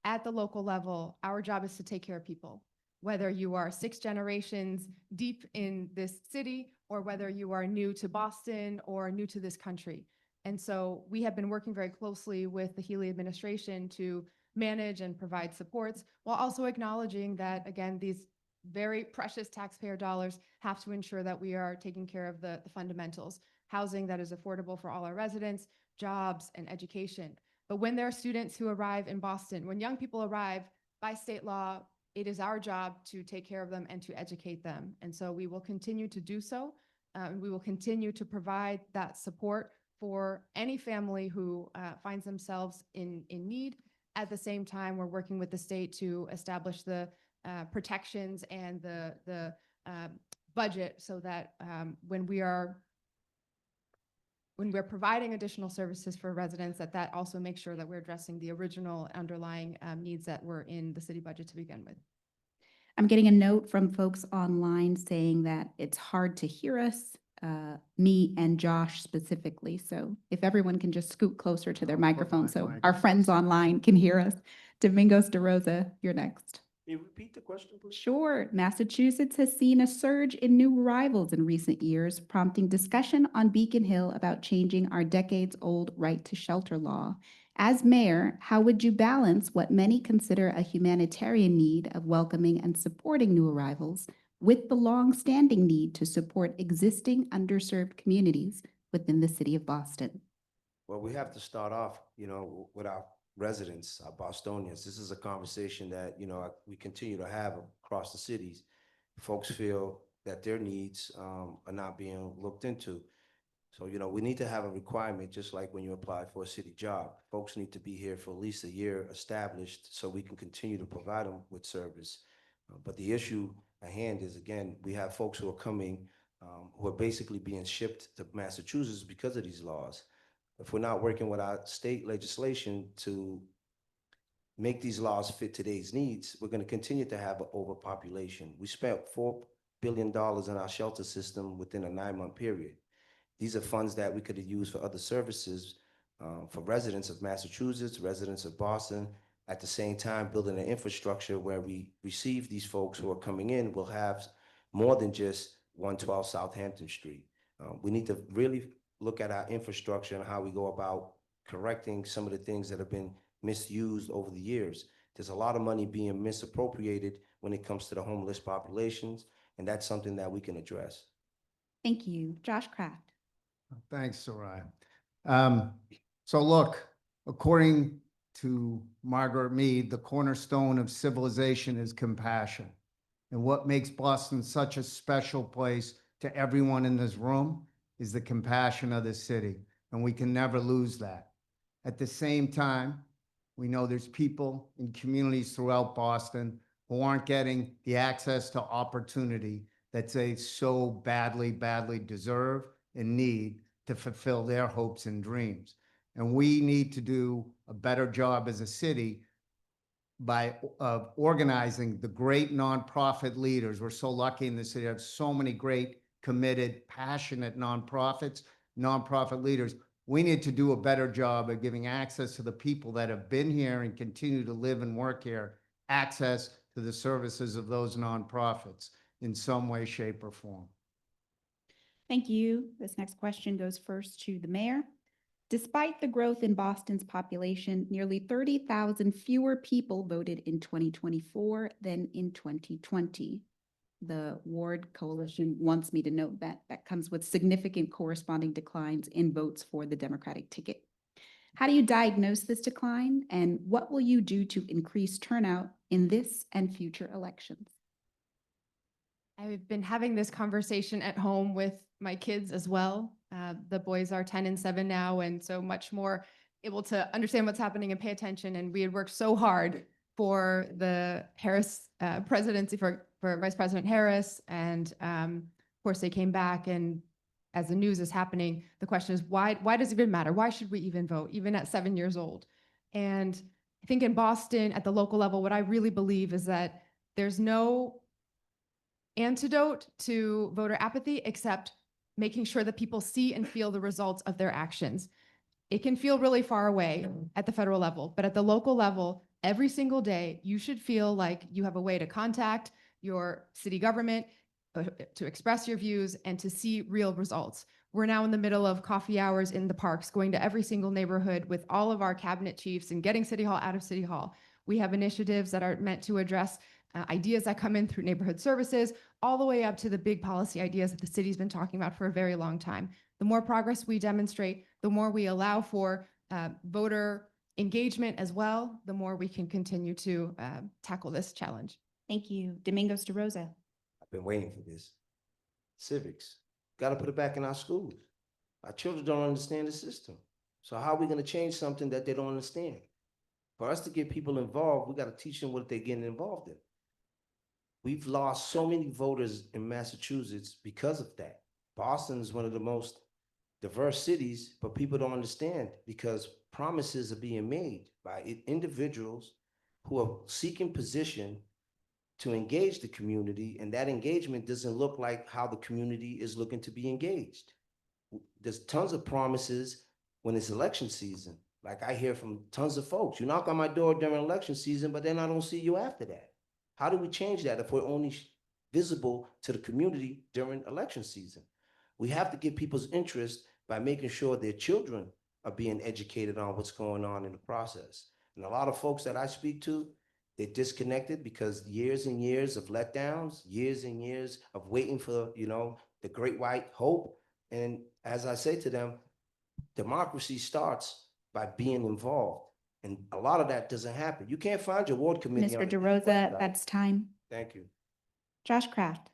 At the local level, our job is to take care of people, whether you are 6 generations deep in this city or whether you are new to Boston or new to this country. And so we have been working very closely with the Healy administration to manage and provide supports, while also acknowledging that, again, these very precious taxpayer dollars have to ensure that we are taking care of the fundamentals: housing that is affordable for all our residents, jobs, and education. But when there are students who arrive in Boston, when young people arrive, by state law, it is our job to take care of them and to educate them. And so we will continue to do so. We will continue to provide that support for any family who finds themselves in need. At the same time, we're working with the state to establish the protections and the budget so that when we're providing additional services for residents, that also makes sure that we're addressing the original underlying needs that were in the city budget to begin with. I'm getting a note from folks online saying that it's hard to hear us, me and Josh specifically. So if everyone can just scoot closer to their I'll put microphone my so mic our up. friends online can hear us. Domingos, DaRosa, you're next. Can you repeat the question, please? Sure. Massachusetts has seen a surge in new arrivals in recent years, prompting discussion on Beacon Hill about changing our decades-old right to shelter law. As mayor, how would you balance what many consider a humanitarian need of welcoming and supporting new arrivals with the long-standing need to support existing underserved communities within the city of Boston? Well, we have to start off, with our residents, our Bostonians. This is a conversation that, we continue to have across the cities. Folks feel that their needs are not being looked into. So, we need to have a requirement, just like when you apply for a city job. Folks need to be here for at least a year established so we can continue to provide them with service. But the issue at hand is, again, we have folks who are coming, who are basically being shipped to Massachusetts because of these laws. If we're not working with our state legislation to make these laws fit today's needs, we're going to continue to have an overpopulation. We spent $4 billion in our shelter system within a 9-month period. These are funds that we could have used for other services for residents of Massachusetts, residents of Boston. At the same time, building an infrastructure where we receive these folks who are coming in will have more than just 112 Southampton Street. We need to really look at our infrastructure and how we go about correcting some of the things that have been misused over the years. There's a lot of money being misappropriated when it comes to the homeless populations, and that's something that we can address. Thank you. Josh Kraft. Thanks, Saraya. So look, according to Margaret Mead, the cornerstone of civilization is compassion. And what makes Boston such a special place to everyone in this room is the compassion of the city, and we can never lose that. At the same time, we know there's people in communities throughout Boston who aren't getting the access to opportunity that they so badly deserve and need to fulfill their hopes and dreams. And we need to do a better job as a city by organizing the great nonprofit leaders. We're so lucky in the city to have so many great, committed, passionate nonprofit leaders. We need to do a better job of giving access to the people that have been here and continue to live and work here, access to the services of those nonprofits in some way, shape, or form. Thank you. This next question goes first to the mayor. Despite the growth in Boston's population, nearly 30,000 fewer people voted in 2024 than in 2020. The Ward Coalition wants me to note that that comes with significant corresponding declines in votes for the Democratic ticket. How do you diagnose this decline, and what will you do to increase turnout in this and future elections? I've been having this conversation at home with my kids as well. The boys are 10 and 7 now, and so much more able to understand what's happening and pay attention. And we had worked so hard for the Harris presidency, for Vice President Harris. And of course, they came back, and as the news is happening, the question is, why does it even matter? Why should we even vote, even at 7 years old? And I think in Boston, at the local level, what I really believe is that there's no antidote to voter apathy except making sure that people see and feel the results of their actions. It can feel really far away at the federal level, but at the local level, every single day, you should feel like you have a way to contact your city government, to express your views, and to see real results. We're now in the middle of coffee hours in the parks, going to every single neighborhood with all of our cabinet chiefs and getting City Hall out of City Hall. We have initiatives that are meant to address ideas that come in through neighborhood services, all the way up to the big policy ideas that the city's been talking about for a very long time. The more progress we demonstrate, the more we allow for voter engagement as well, the more we can continue to tackle this challenge. Thank you. Domingos DaRosa. I've been waiting for this. Civics, got to put it back in our schools. Our children don't understand the system. So how are we going to change something that they don't understand? For us to get people involved, we got to teach them what they're getting involved in. We've lost so many voters in Massachusetts because of that. Boston is one of the most diverse cities, but people don't understand because promises are being made by individuals who are seeking position to engage the community, and that engagement doesn't look like how the community is looking to be engaged. There's tons of promises when it's election season. Like I hear from tons of folks, you knock on my door during election season, but then I don't see you after that. How do we change that if we're only visible to the community during election season? We have to get people's interest by making sure their children are being educated on what's going on in the process. And a lot of folks that I speak to, they're disconnected because years and years of letdowns, years and years of waiting for, the great white hope. And as I say to them, democracy starts by being involved. And a lot of that doesn't happen. You can't find your ward committee. Mr. DaRosa, that's time. Thank you. Josh Kraft.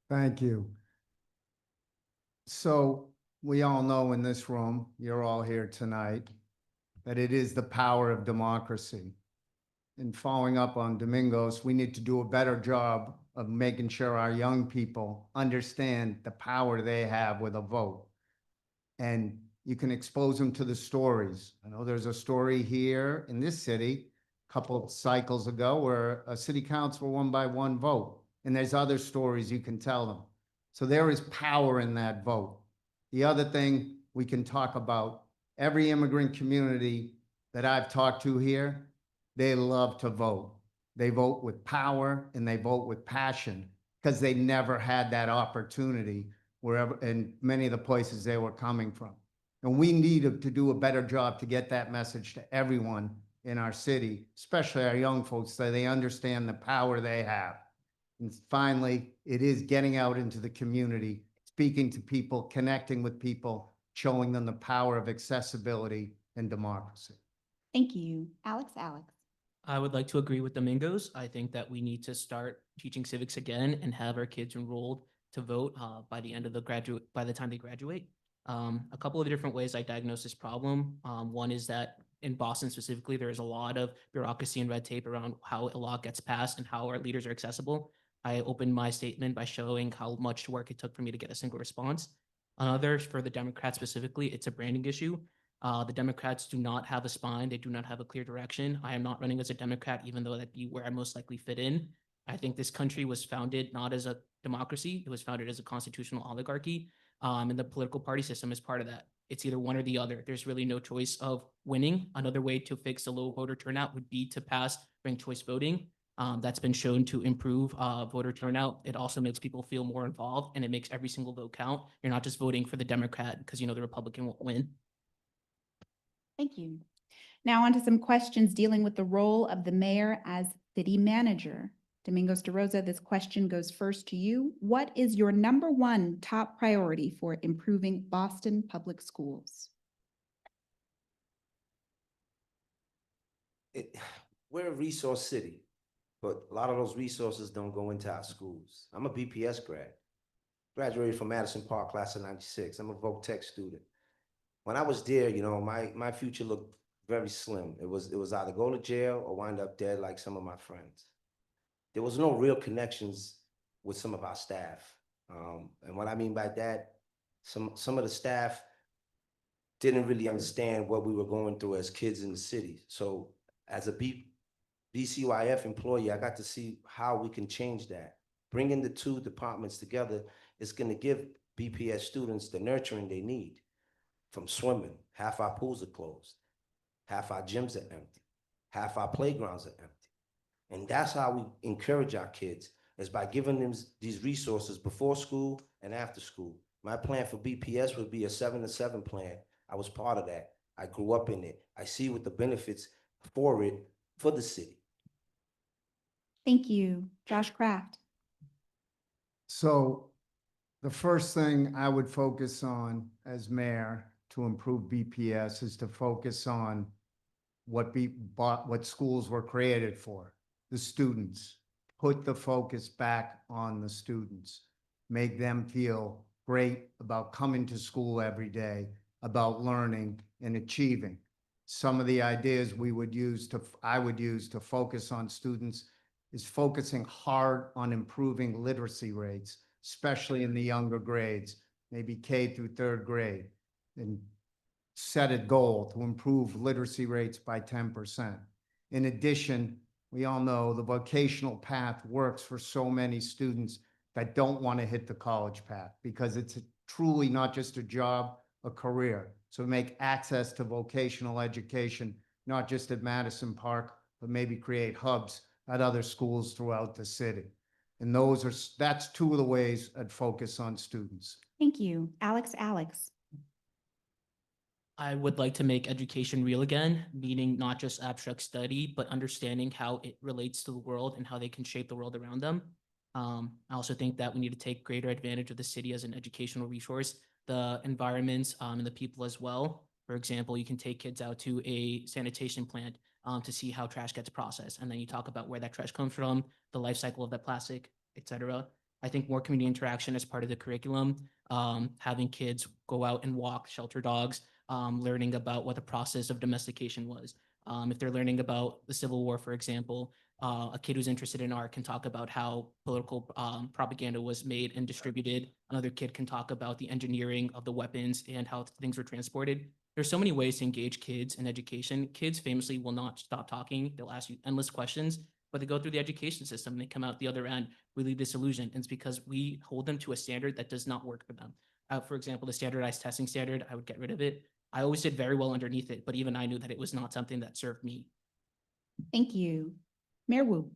Thank you. So we all know in this room, you're all here tonight, that it is the power of democracy. And following up on Domingos, we need to do a better job of making sure our young people understand the power they have with a vote. And you can expose them to the stories. I know there's a story here in this city a couple of cycles ago where a city council won by one vote. And there's other stories you can tell them. So there is power in that vote. The other thing we can talk about, every immigrant community that I've talked to here, they love to vote. They vote with power and they vote with passion because they never had that opportunity wherever, in many of the places they were coming from. And we need to do a better job to get that message to everyone in our city, especially our young folks, so they understand the power they have. And finally, it is getting out into the community, speaking to people, connecting with people, showing them the power of accessibility and democracy. Thank you. Alex. I would like to agree with Domingos. I think that we need to start teaching civics again and have our kids enrolled to vote by the time they graduate. A couple of different ways I diagnose this problem. One is that in Boston specifically, there is a lot of bureaucracy and red tape around how a law gets passed and how our leaders are accessible. I opened my statement by showing how much work it took for me to get a single response. Another, for the Democrats specifically, it's a branding issue. The Democrats do not have a spine. They do not have a clear direction. I am not running as a Democrat, even though that'd be where I most likely fit in. I think this country was founded not as a democracy. It was founded as a constitutional oligarchy. And the political party system is part of that. It's either one or the other. There's really no choice of winning. Another way to fix the low voter turnout would be to pass ranked choice voting. That's been shown to improve voter turnout. It also makes people feel more involved and it makes every single vote count. You're not just voting for the Democrat because you know the Republican won't win. Thank you. Now on to some questions dealing with the role of the mayor as city manager. Domingos DaRosa, this question goes first to you. What is your #1 top priority for improving Boston public schools? We're a resource city, but a lot of those resources don't go into our schools. I'm a BPS grad, graduated from Madison Park, class of '96. I'm a Voc Tech student. When I was there, you know, my future looked very slim. It was either go to jail or wind up dead like some of my friends. There was no real connections with some of our staff. And what I mean by that, some of the staff didn't really understand what we were going through as kids in the city. So as a BCYF employee, I got to see how we can change that. Bringing the two departments together is going to give BPS students the nurturing they need. From swimming, half our pools are closed, half our gyms are empty, half our playgrounds are empty. And that's how we encourage our kids, is by giving them these resources before school and after school. My plan for BPS would be a 7-to-7 plan. I was part of that. I grew up in it. I see what the benefits for it for the city. Thank you. Josh Kraft. So the first thing I would focus on as mayor to improve BPS is to focus on what schools were created for, the students. Put the focus back on the students. Make them feel great about coming to school every day, about learning and achieving. Some of the ideas I would use to focus on students is focusing hard on improving literacy rates, especially in the younger grades, maybe K through 3rd grade, and set a goal to improve literacy rates by 10%. In addition, we all know the vocational path works for so many students that don't want to hit the college path because it's truly not just a job, a career. So make access to vocational education, not just at Madison Park, but maybe create hubs at other schools throughout the city. And that's two of the ways I'd focus on students. Thank you. Alex. I would like to make education real again, meaning not just abstract study, but understanding how it relates to the world and how they can shape the world around them. I also think that we need to take greater advantage of the city as an educational resource, the environments and the people as well. For example, you can take kids out to a sanitation plant to see how trash gets processed. And then you talk about where that trash comes from, the life cycle of that plastic, etc. I think more community interaction as part of the curriculum, having kids go out and walk, shelter dogs, learning about what the process of domestication was. If they're learning about the Civil War, for example, a kid who's interested in art can talk about how political propaganda was made and distributed. Another kid can talk about the engineering of the weapons and how things were transported. There's so many ways to engage kids in education. Kids famously will not stop talking. They'll ask you endless questions, but they go through the education system and they come out the other end really disillusioned. And it's because we hold them to a standard that does not work for them. For example, the standardized testing standard, I would get rid of it. I always did very well underneath it, but even I knew that it was not something that served me. Thank you. Mayor Wu.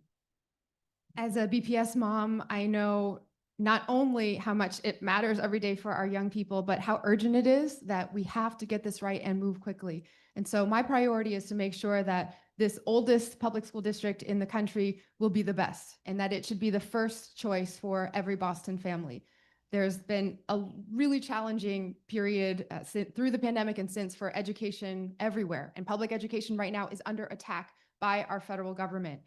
As a BPS mom, I know not only how much it matters every day for our young people, but how urgent it is that we have to get this right and move quickly. And so my priority is to make sure that this oldest public school district in the country will be the best and that it should be the first choice for every Boston family. There's been a really challenging period through the pandemic and since for education everywhere. And public education right now is under attack by our federal government.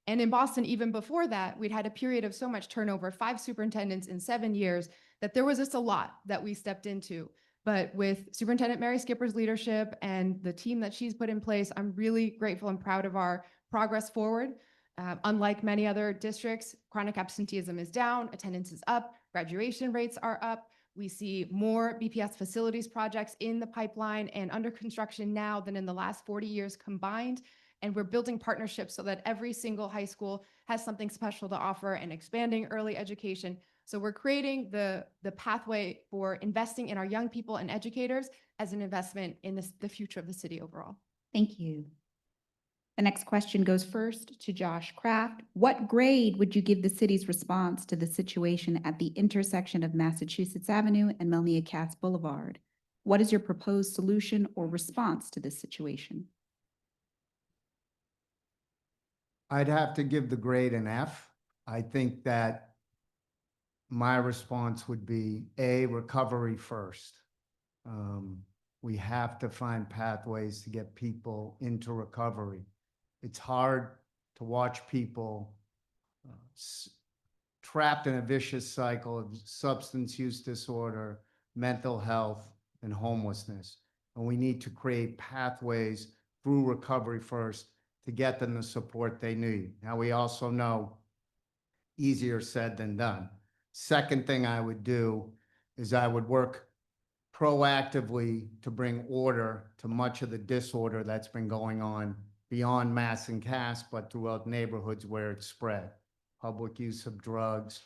And in Boston, even before that, we'd had a period of so much turnover, 5 superintendents in 7 years, that there was just a lot that we stepped into. But with Superintendent Mary Skipper's leadership and the team that she's put in place, I'm really grateful and proud of our progress forward. Unlike many other districts, chronic absenteeism is down, attendance is up, graduation rates are up. We see more BPS facilities projects in the pipeline and under construction now than in the last 40 years combined. And we're building partnerships so that every single high school has something special to offer and expanding early education. So we're creating the pathway for investing in our young people and educators as an investment in the future of the city overall. Thank you. The next question goes first to Josh Kraft. What grade would you give the city's response to the situation at the intersection of Massachusetts Avenue and Melnia Katz Boulevard? What is your proposed solution or response to this situation? I'd have to give the grade an F. I think that my response would be A, recovery first. We have to find pathways to get people into recovery. It's hard to watch people trapped in a vicious cycle of substance use disorder, mental health, and homelessness. And we need to create pathways through recovery first to get them the support they need. Now, we also know easier said than done. Second thing I would do is I would work proactively to bring order to much of the disorder that's been going on beyond Mass and Cass, but throughout neighborhoods where it's spread. Public use of drugs,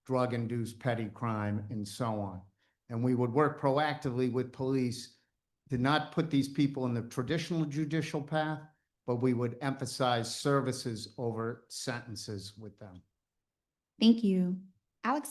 drug-induced petty crime, and so on. And we would work proactively with police to not put these people in the traditional judicial path, but we would emphasize services over sentences with them. Thank you. Alex.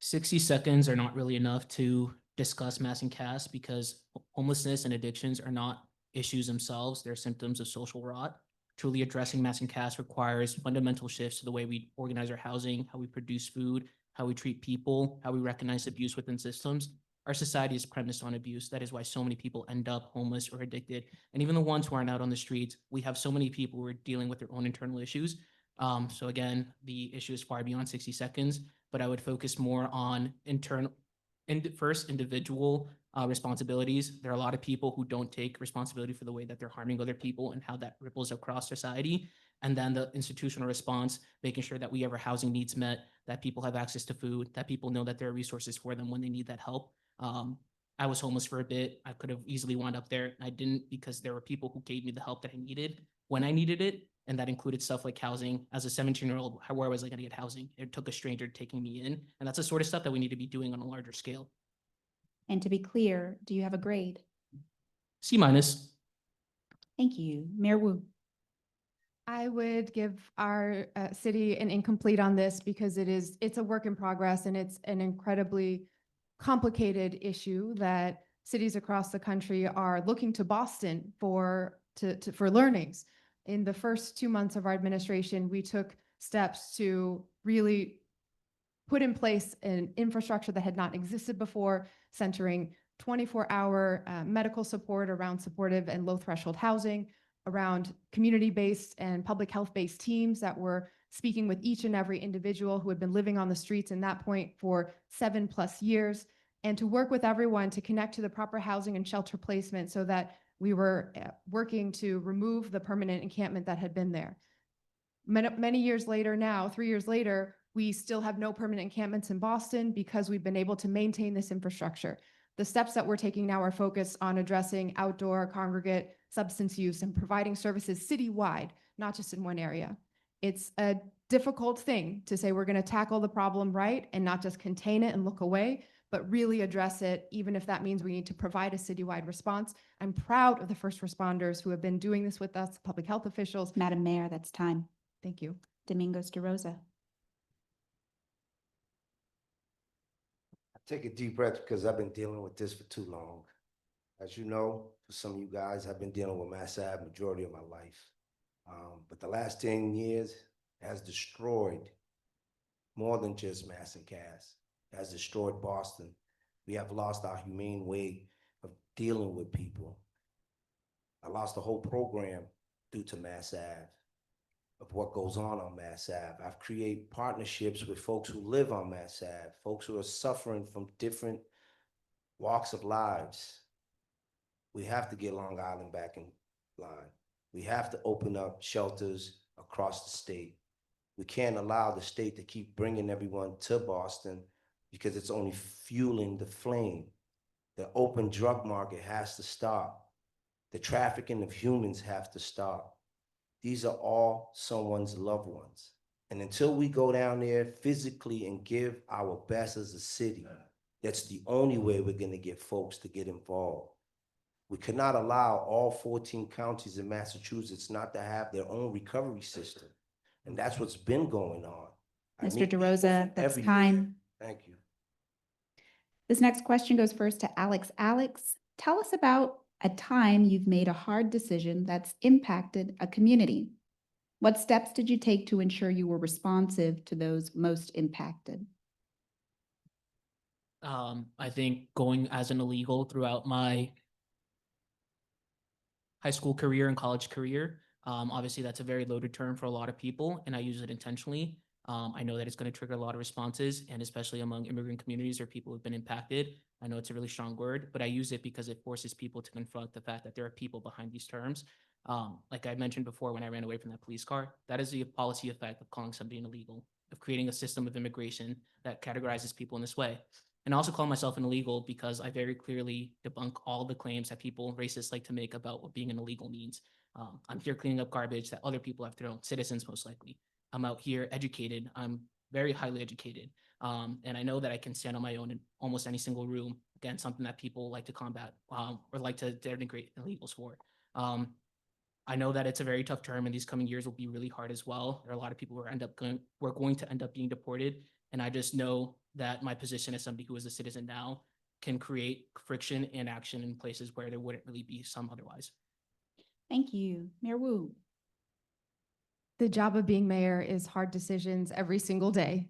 60 seconds are not really enough to discuss Mass and Cass because homelessness and addictions are not issues themselves. They're symptoms of social rot. Truly addressing Mass and Cass requires fundamental shifts to the way we organize our housing, how we produce food, how we treat people, how we recognize abuse within systems. Our society is premised on abuse. That is why so many people end up homeless or addicted. And even the ones who aren't out on the streets, we have so many people who are dealing with their own internal issues. So again, the issue is far beyond 60 seconds, but I would focus more on first individual responsibilities. There are a lot of people who don't take responsibility for the way that they're harming other people and how that ripples across society. And then the institutional response, making sure that we have our housing needs met, that people have access to food, that people know that there are resources for them when they need that help. I was homeless for a bit. I could have easily wound up there. I didn't because there were people who gave me the help that I needed when I needed it. And that included stuff like housing. As a 17-year-old, where was I going to get housing? It took a stranger taking me in. And that's the sort of stuff that we need to be doing on a larger scale. And to be clear, do you have a grade? C-. Thank you. Mayor Wu. I would give our city an incomplete on this because it's a work in progress and it's an incredibly complicated issue that cities across the country are looking to Boston for learnings. In the first 2 months of our administration, we took steps to really put in place an infrastructure that had not existed before, centering 24-hour medical support around supportive and low threshold housing, around community-based and public health-based teams that were speaking with each and every individual who had been living on the streets in that point for 7+ years, and to work with everyone to connect to the proper housing and shelter placement so that we were working to remove the permanent encampment that had been there. Many years later now, 3 years later, we still have no permanent encampments in Boston because we've been able to maintain this infrastructure. The steps that we're taking now are focused on addressing outdoor, congregate, substance use, and providing services citywide, not just in one area. It's a difficult thing to say we're going to tackle the problem right and not just contain it and look away, but really address it, even if that means we need to provide a citywide response. I'm proud of the first responders who have been doing this with us, public health officials. Madam Mayor, that's time. Thank you. Domingos DaRosa. Take a deep breath because I've been dealing with this for too long. As you know, for some of you guys, I've been dealing with Mass Ave majority of my life. But the last 10 years has destroyed more than just Mass and Cass. It has destroyed Boston. We have lost our humane way of dealing with people. I lost the whole program due to Mass Ave, of what goes on Mass Ave. I've created partnerships with folks who live on Mass Ave, folks who are suffering from different walks of lives. We have to get Long Island back in line. We have to open up shelters across the state. We can't allow the state to keep bringing everyone to Boston because it's only fueling the flame. The open drug market has to stop. The trafficking of humans have to stop. These are all someone's loved ones. And until we go down there physically and give our best as a city, that's the only way we're going to get folks to get involved. We cannot allow all 14 counties in Massachusetts not to have their own recovery system. And that's what's been going on. Mr. DaRosa, that's everywhere. time. Thank you. This next question goes first to Alex. Alex, tell us about a time you've made a hard decision that's impacted a community. What steps did you take to ensure you were responsive to those most impacted? I think going as an illegal throughout my high school career and college career, obviously that's a very loaded term for a lot of people, and I use it intentionally. I know that it's going to trigger a lot of responses, and especially among immigrant communities or people who've been impacted. I know it's a really strong word, but I use it because it forces people to confront the fact that there are people behind these terms. Like I mentioned before, when I ran away from that police car, that is the policy effect of calling somebody illegal, of creating a system of immigration that categorizes people in this way. And I also call myself an illegal because I very clearly debunk all the claims that people, racists, like to make about what being an illegal means. I'm here cleaning up garbage that other people have thrown, citizens most likely. I'm out here educated. I'm very highly educated. And I know that I can stand on my own in almost any single room. Again, something that people like to combat or like to denigrate illegals for. I know that it's a very tough term, and these coming years will be really hard as well. There are a lot of people who are going to end up being deported. And I just know that my position as somebody who is a citizen now can create friction and action in places where there wouldn't really be some otherwise. Thank you. Mayor Wu. The job of being mayor is hard decisions every single day.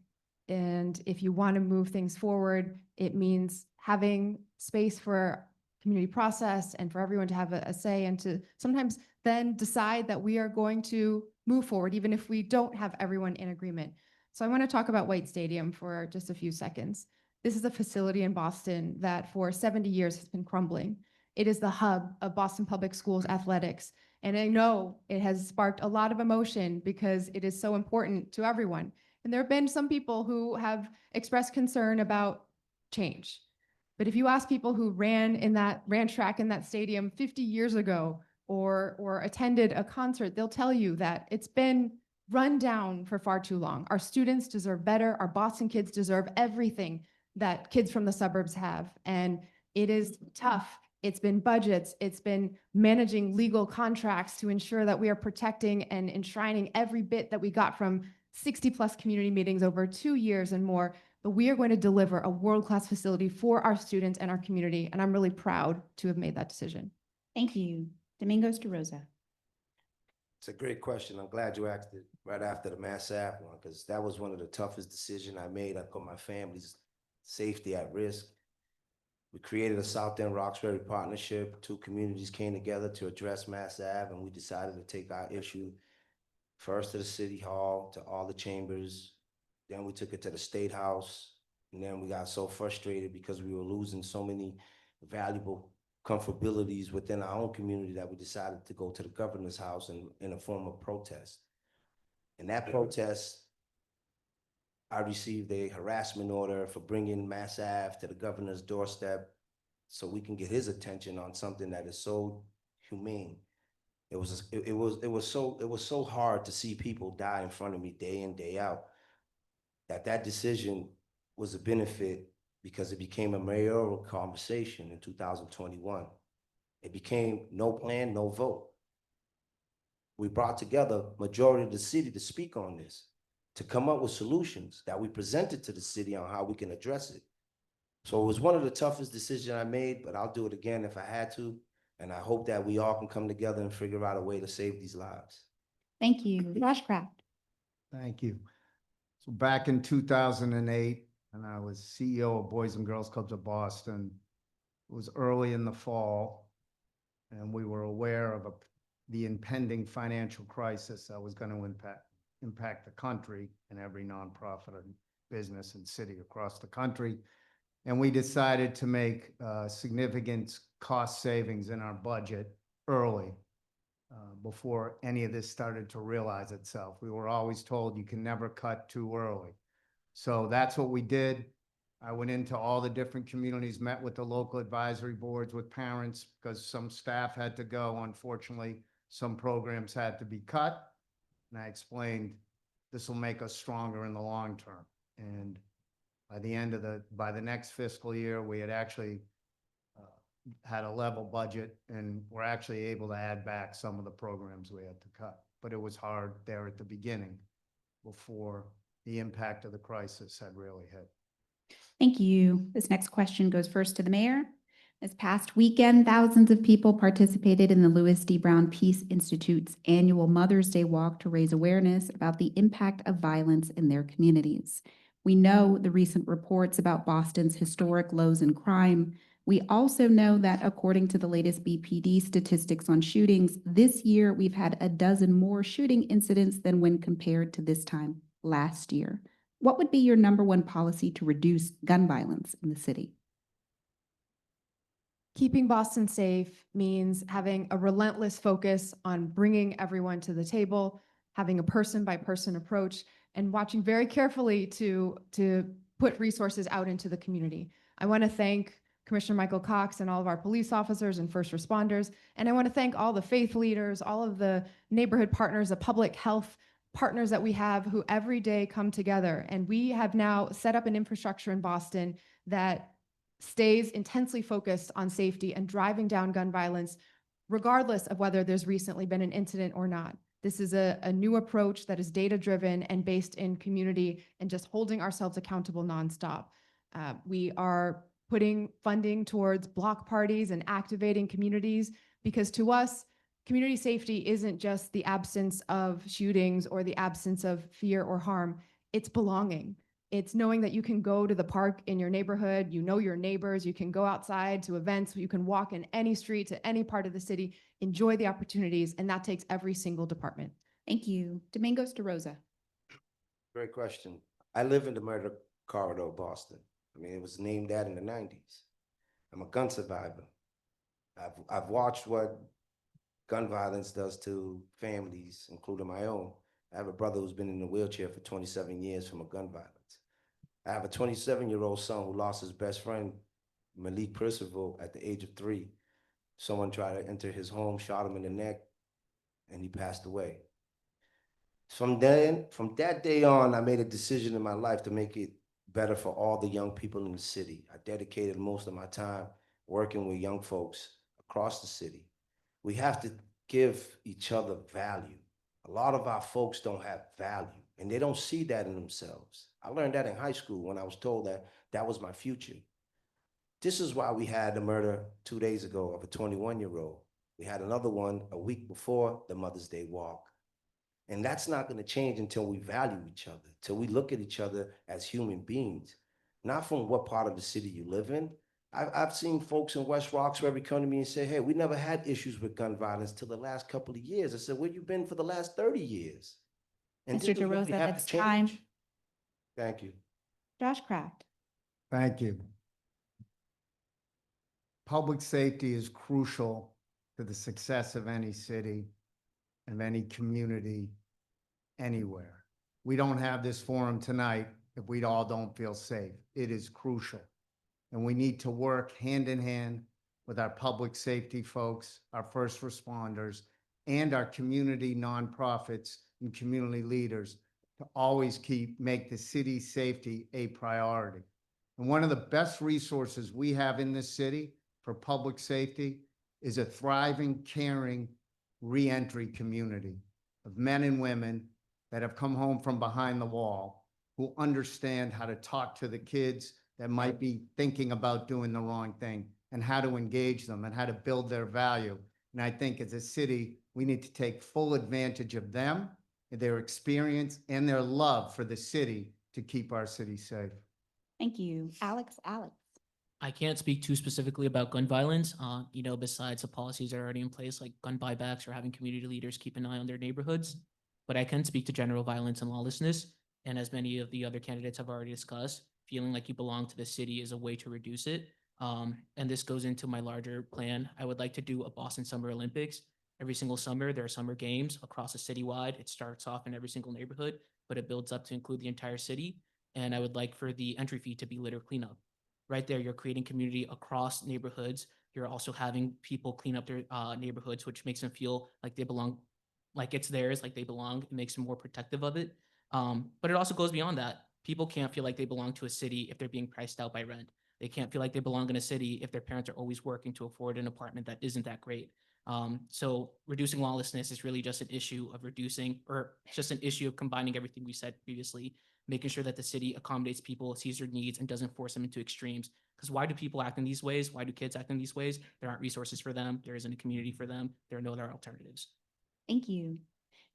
And if you want to move things forward, it means having space for community process and for everyone to have a say, and to sometimes then decide that we are going to move forward, even if we don't have everyone in agreement. So I want to talk about White Stadium for just a few seconds. This is a facility in Boston that for 70 years has been crumbling. It is the hub of Boston Public Schools athletics. And I know it has sparked a lot of emotion because it is so important to everyone. And there have been some people who have expressed concern about change. But if you ask people who ran track in that stadium 50 years ago or attended a concert, they'll tell you that it's been run down for far too long. Our students deserve better. Our Boston kids deserve everything that kids from the suburbs have. And it is tough. It's been budgets. It's been managing legal contracts to ensure that we are protecting and enshrining every bit that we got from 60+ community meetings over 2 years and more. But we are going to deliver a world-class facility for our students and our community. And I'm really proud to have made that decision. Thank you. Domingos DaRosa. It's a great question. I'm glad you asked it right after the Mass Ave one, because that was one of the toughest decisions I made. I put my family's safety at risk. We created a South End Roxbury partnership. 2 communities came together to address Mass Ave, and we decided to take our issue First to the city hall, to all the chambers. Then we took it to the state house. And then we got so frustrated because we were losing so many valuable comfortabilities within our own community that we decided to go to the governor's house in a form of protest. In that protest, I received a harassment order for bringing Mass Ave to the governor's doorstep so we can get his attention on something that is so humane. It was so hard to see people die in front of me day in, day out, that decision was a benefit because it became a mayoral conversation in 2021. It became no plan, no vote. We brought together majority of the city to speak on this, to come up with solutions that we presented to the city on how we can address it. So it was one of the toughest decisions I made, but I'll do it again if I had to. And I hope that we all can come together and figure out a way to save these lives. Thank you. Josh Kraft. Thank you. So back in 2008, and I was CEO of Boys and Girls Clubs of Boston. It was early in the fall, and we were aware of the impending financial crisis that was going to impact the country and every nonprofit and business and city across the country. And we decided to make significant cost savings in our budget early, before any of this started to realize itself. We were always told you can never cut too early. So that's what we did. I went into all the different communities, met with the local advisory boards, with parents, because some staff had to go. Unfortunately, some programs had to be cut. And I explained this will make us stronger in the long term. And by the next fiscal year, we had actually had a level budget, and we're actually able to add back some of the programs we had to cut. But it was hard there at the beginning before the impact of the crisis had really hit. Thank you. This next question goes first to the mayor. This past weekend, thousands of people participated in the Louis D. Brown Peace Institute's annual Mother's Day walk to raise awareness about the impact of violence in their communities. We know the recent reports about Boston's historic lows in crime. We also know that according to the latest BPD statistics on shootings, this year we've had a dozen more shooting incidents than when compared to this time last year. What would be your number one policy to reduce gun violence in the city? Keeping Boston safe means having a relentless focus on bringing everyone to the table, having a person-by-person approach, and watching very carefully to put resources out into the community. I want to thank Commissioner Michael Cox and all of our police officers and first responders. And I want to thank all the faith leaders, all of the neighborhood partners, the public health partners that we have who every day come together. And we have now set up an infrastructure in Boston that stays intensely focused on safety and driving down gun violence, regardless of whether there's recently been an incident or not. This is a new approach that is data-driven and based in community and just holding ourselves accountable nonstop. We are putting funding towards block parties and activating communities, because to us, community safety isn't just the absence of shootings or the absence of fear or harm. It's belonging. It's knowing that you can go to the park in your neighborhood, you know your neighbors, you can go outside to events, you can walk in any street to any part of the city, enjoy the opportunities, and that takes every single department. Thank you. Domingos DaRosa. Great question. I live in the murder corridor of Boston. I mean, it was named that in the 90s. I'm a gun survivor. I've watched what gun violence does to families, including my own. I have a brother who's been in a wheelchair for 27 years from a gun violence. I have a 27-year-old son who lost his best friend, Malik Percival, at the age of 3. Someone tried to enter his home, shot him in the neck, and he passed away. From that day on, I made a decision in my life to make it better for all the young people in the city. I dedicated most of my time working with young folks across the city. We have to give each other value. A lot of our folks don't have value, and they don't see that in themselves. I learned that in high school when I was told that that was my future. This is why we had the murder 2 days ago of a 21-year-old. We had another one a week before the Mother's Day walk. And that's not going to change until we value each other, till we look at each other as human beings, not from what part of the city you live in. I've seen folks in West Roxbury come to me and say, hey, we never had issues with gun violence till the last couple of years. I said, where you been for the last 30 years? And Mr. this is what we DaRosa, have to that's time. change. Thank you. Josh Kraft. Thank you. Public safety is crucial to the success of any city, of any community, anywhere. We don't have this forum tonight if we all don't feel safe. It is crucial. And we need to work hand in hand with our public safety folks, our first responders, and our community nonprofits and community leaders to always make the city's safety a priority. And one of the best resources we have in this city for public safety is a thriving, caring reentry community of men and women that have come home from behind the wall, who understand how to talk to the kids that might be thinking about doing the wrong thing, and how to engage them and how to build their value. And I think as a city, we need to take full advantage of them, their experience, and their love for the city to keep our city safe. Thank you. Alex. I can't speak too specifically about gun violence, besides the policies that are already in place, like gun buybacks or having community leaders keep an eye on their neighborhoods. But I can speak to general violence and lawlessness. And as many of the other candidates have already discussed, feeling like you belong to the city is a way to reduce it. And this goes into my larger plan. I would like to do a Boston Summer Olympics. Every single summer, there are summer games across the citywide. It starts off in every single neighborhood, but it builds up to include the entire city. And I would like for the entry fee to be litter cleanup. Right there, you're creating community across neighborhoods. You're also having people clean up their neighborhoods, which makes them feel like they belong, like it's theirs, like they belong. It makes them more protective of it. But it also goes beyond that. People can't feel like they belong to a city if they're being priced out by rent. They can't feel like they belong in a city if their parents are always working to afford an apartment that isn't that great. So reducing lawlessness is really just an issue of reducing, or just an issue of combining everything we said previously, making sure that the city accommodates people, sees their needs, and doesn't force them into extremes. Because why do people act in these ways? Why do kids act in these ways? There aren't resources for them. There isn't a community for them. There are no other alternatives. Thank you.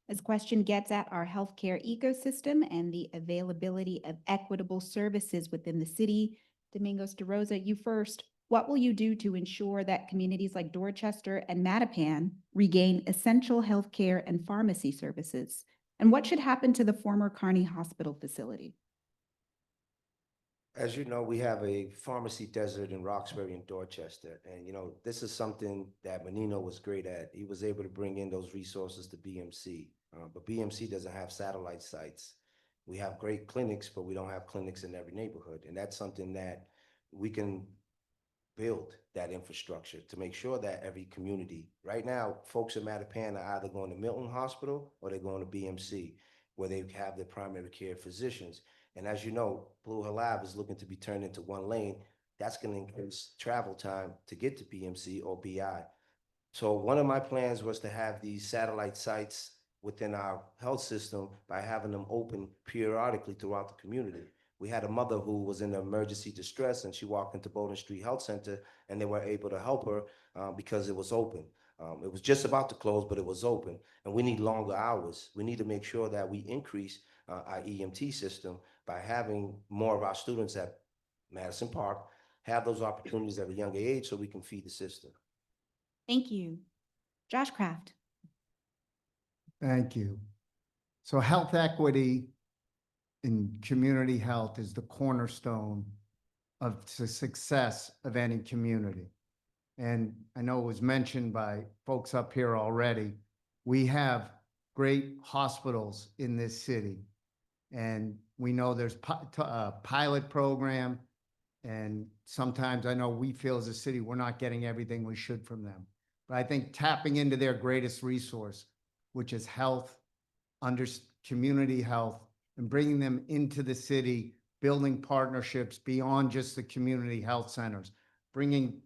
This question gets at our healthcare ecosystem and the availability of equitable services within the city. Domingos, DaRosa, you first. What will you do to ensure that communities like Dorchester and Mattapan regain essential healthcare and pharmacy services? And what should happen to the former Kearney Hospital facility? As you know, we have a pharmacy desert in Roxbury and Dorchester. And, this is something that Menino was great at. He was able to bring in those resources to BMC. But BMC doesn't have satellite sites. We have great clinics, but we don't have clinics in every neighborhood. And that's something that we can build, that infrastructure to make sure that every community, right now, folks in Mattapan are either going to Milton Hospital or they're going to BMC, where they have their primary care physicians. And as you know, Blue Hill Ave is looking to be turned into one lane. That's going to increase travel time to get to BMC or BI. So one of my plans was to have these satellite sites within our health system by having them open periodically throughout the community. We had a mother who was in emergency distress, and she walked into Bowdoin Street Health Center, and they were able to help her because it was open. It was just about to close, but it was open. And we need longer hours. We need to make sure that we increase our EMT system by having more of our students at Madison Park have those opportunities at a younger age so we can feed the system. Thank you. Josh Kraft. Thank you. So health equity in community health is the cornerstone of the success of any community. And I know it was mentioned by folks up here already, we have great hospitals in this city. And we know there's a pilot program, and sometimes I know we feel as a city, we're not getting everything we should from them. But I think tapping into their greatest resource, which is health, community health, and bringing them into the city, building partnerships beyond just the community health centers, bringing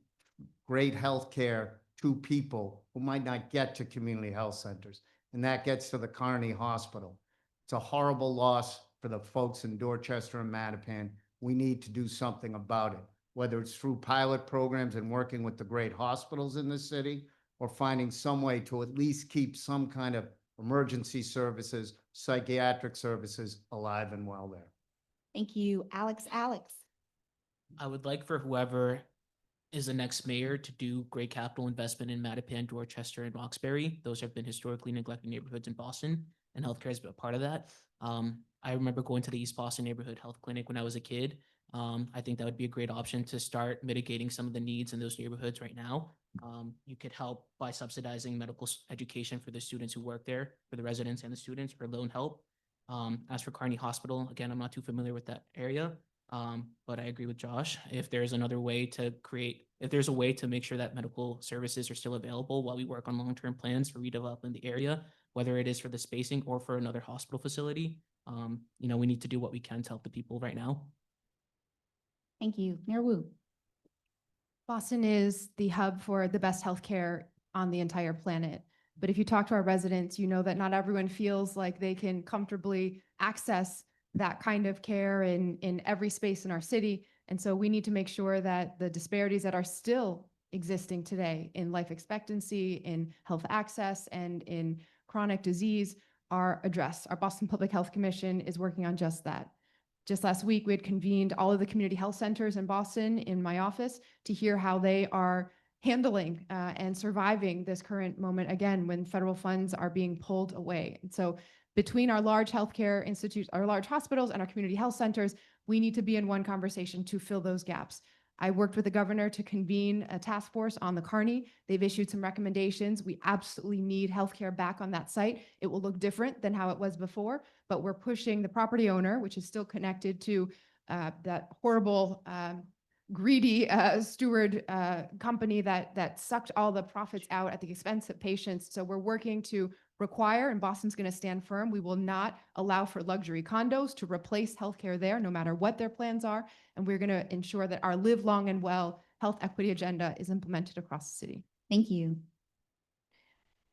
great health care to people who might not get to community health centers. And that gets to the Kearney Hospital. It's a horrible loss for the folks in Dorchester and Mattapan. We need to do something about it, whether it's through pilot programs and working with the great hospitals in the city, or finding some way to at least keep some kind of emergency services, psychiatric services alive and well there. Thank you. Alex. I would like for whoever is the next mayor to do great capital investment in Mattapan, Dorchester, and Roxbury. Those have been historically neglected neighborhoods in Boston, and healthcare has been a part of that. I remember going to the East Boston Neighborhood Health Clinic when I was a kid. I think that would be a great option to start mitigating some of the needs in those neighborhoods right now. You could help by subsidizing medical education for the students who work there, for the residents and the students, for loan help. As for Kearney Hospital, again, I'm not too familiar with that area. But I agree with Josh. If there's another way to if there's a way to make sure that medical services are still available while we work on long-term plans for redeveloping the area, whether it is for the spacing or for another hospital facility, we need to do what we can to help the people right now. Thank you. Mayor Wu. Boston is the hub for the best healthcare on the entire planet. But if you talk to our residents, you know that not everyone feels like they can comfortably access that kind of care in every space in our city. And so we need to make sure that the disparities that are still existing today in life expectancy, in health access, and in chronic disease are addressed. Our Boston Public Health Commission is working on just that. Just last week, we had convened all of the community health centers in Boston in my office to hear how they are handling and surviving this current moment, again, when federal funds are being pulled away. And so between our large healthcare institutes, our large hospitals, and our community health centers, we need to be in one conversation to fill those gaps. I worked with the governor to convene a task force on the Kearney. They've issued some recommendations. We absolutely need healthcare back on that site. It will look different than how it was before, but we're pushing the property owner, which is still connected to that horrible, greedy steward company that sucked all the profits out at the expense of patients. So we're working to require, and Boston's going to stand firm, we will not allow for luxury condos to replace healthcare there, no matter what their plans are. And we're going to ensure that our live long and well health equity agenda is implemented across the city. Thank you.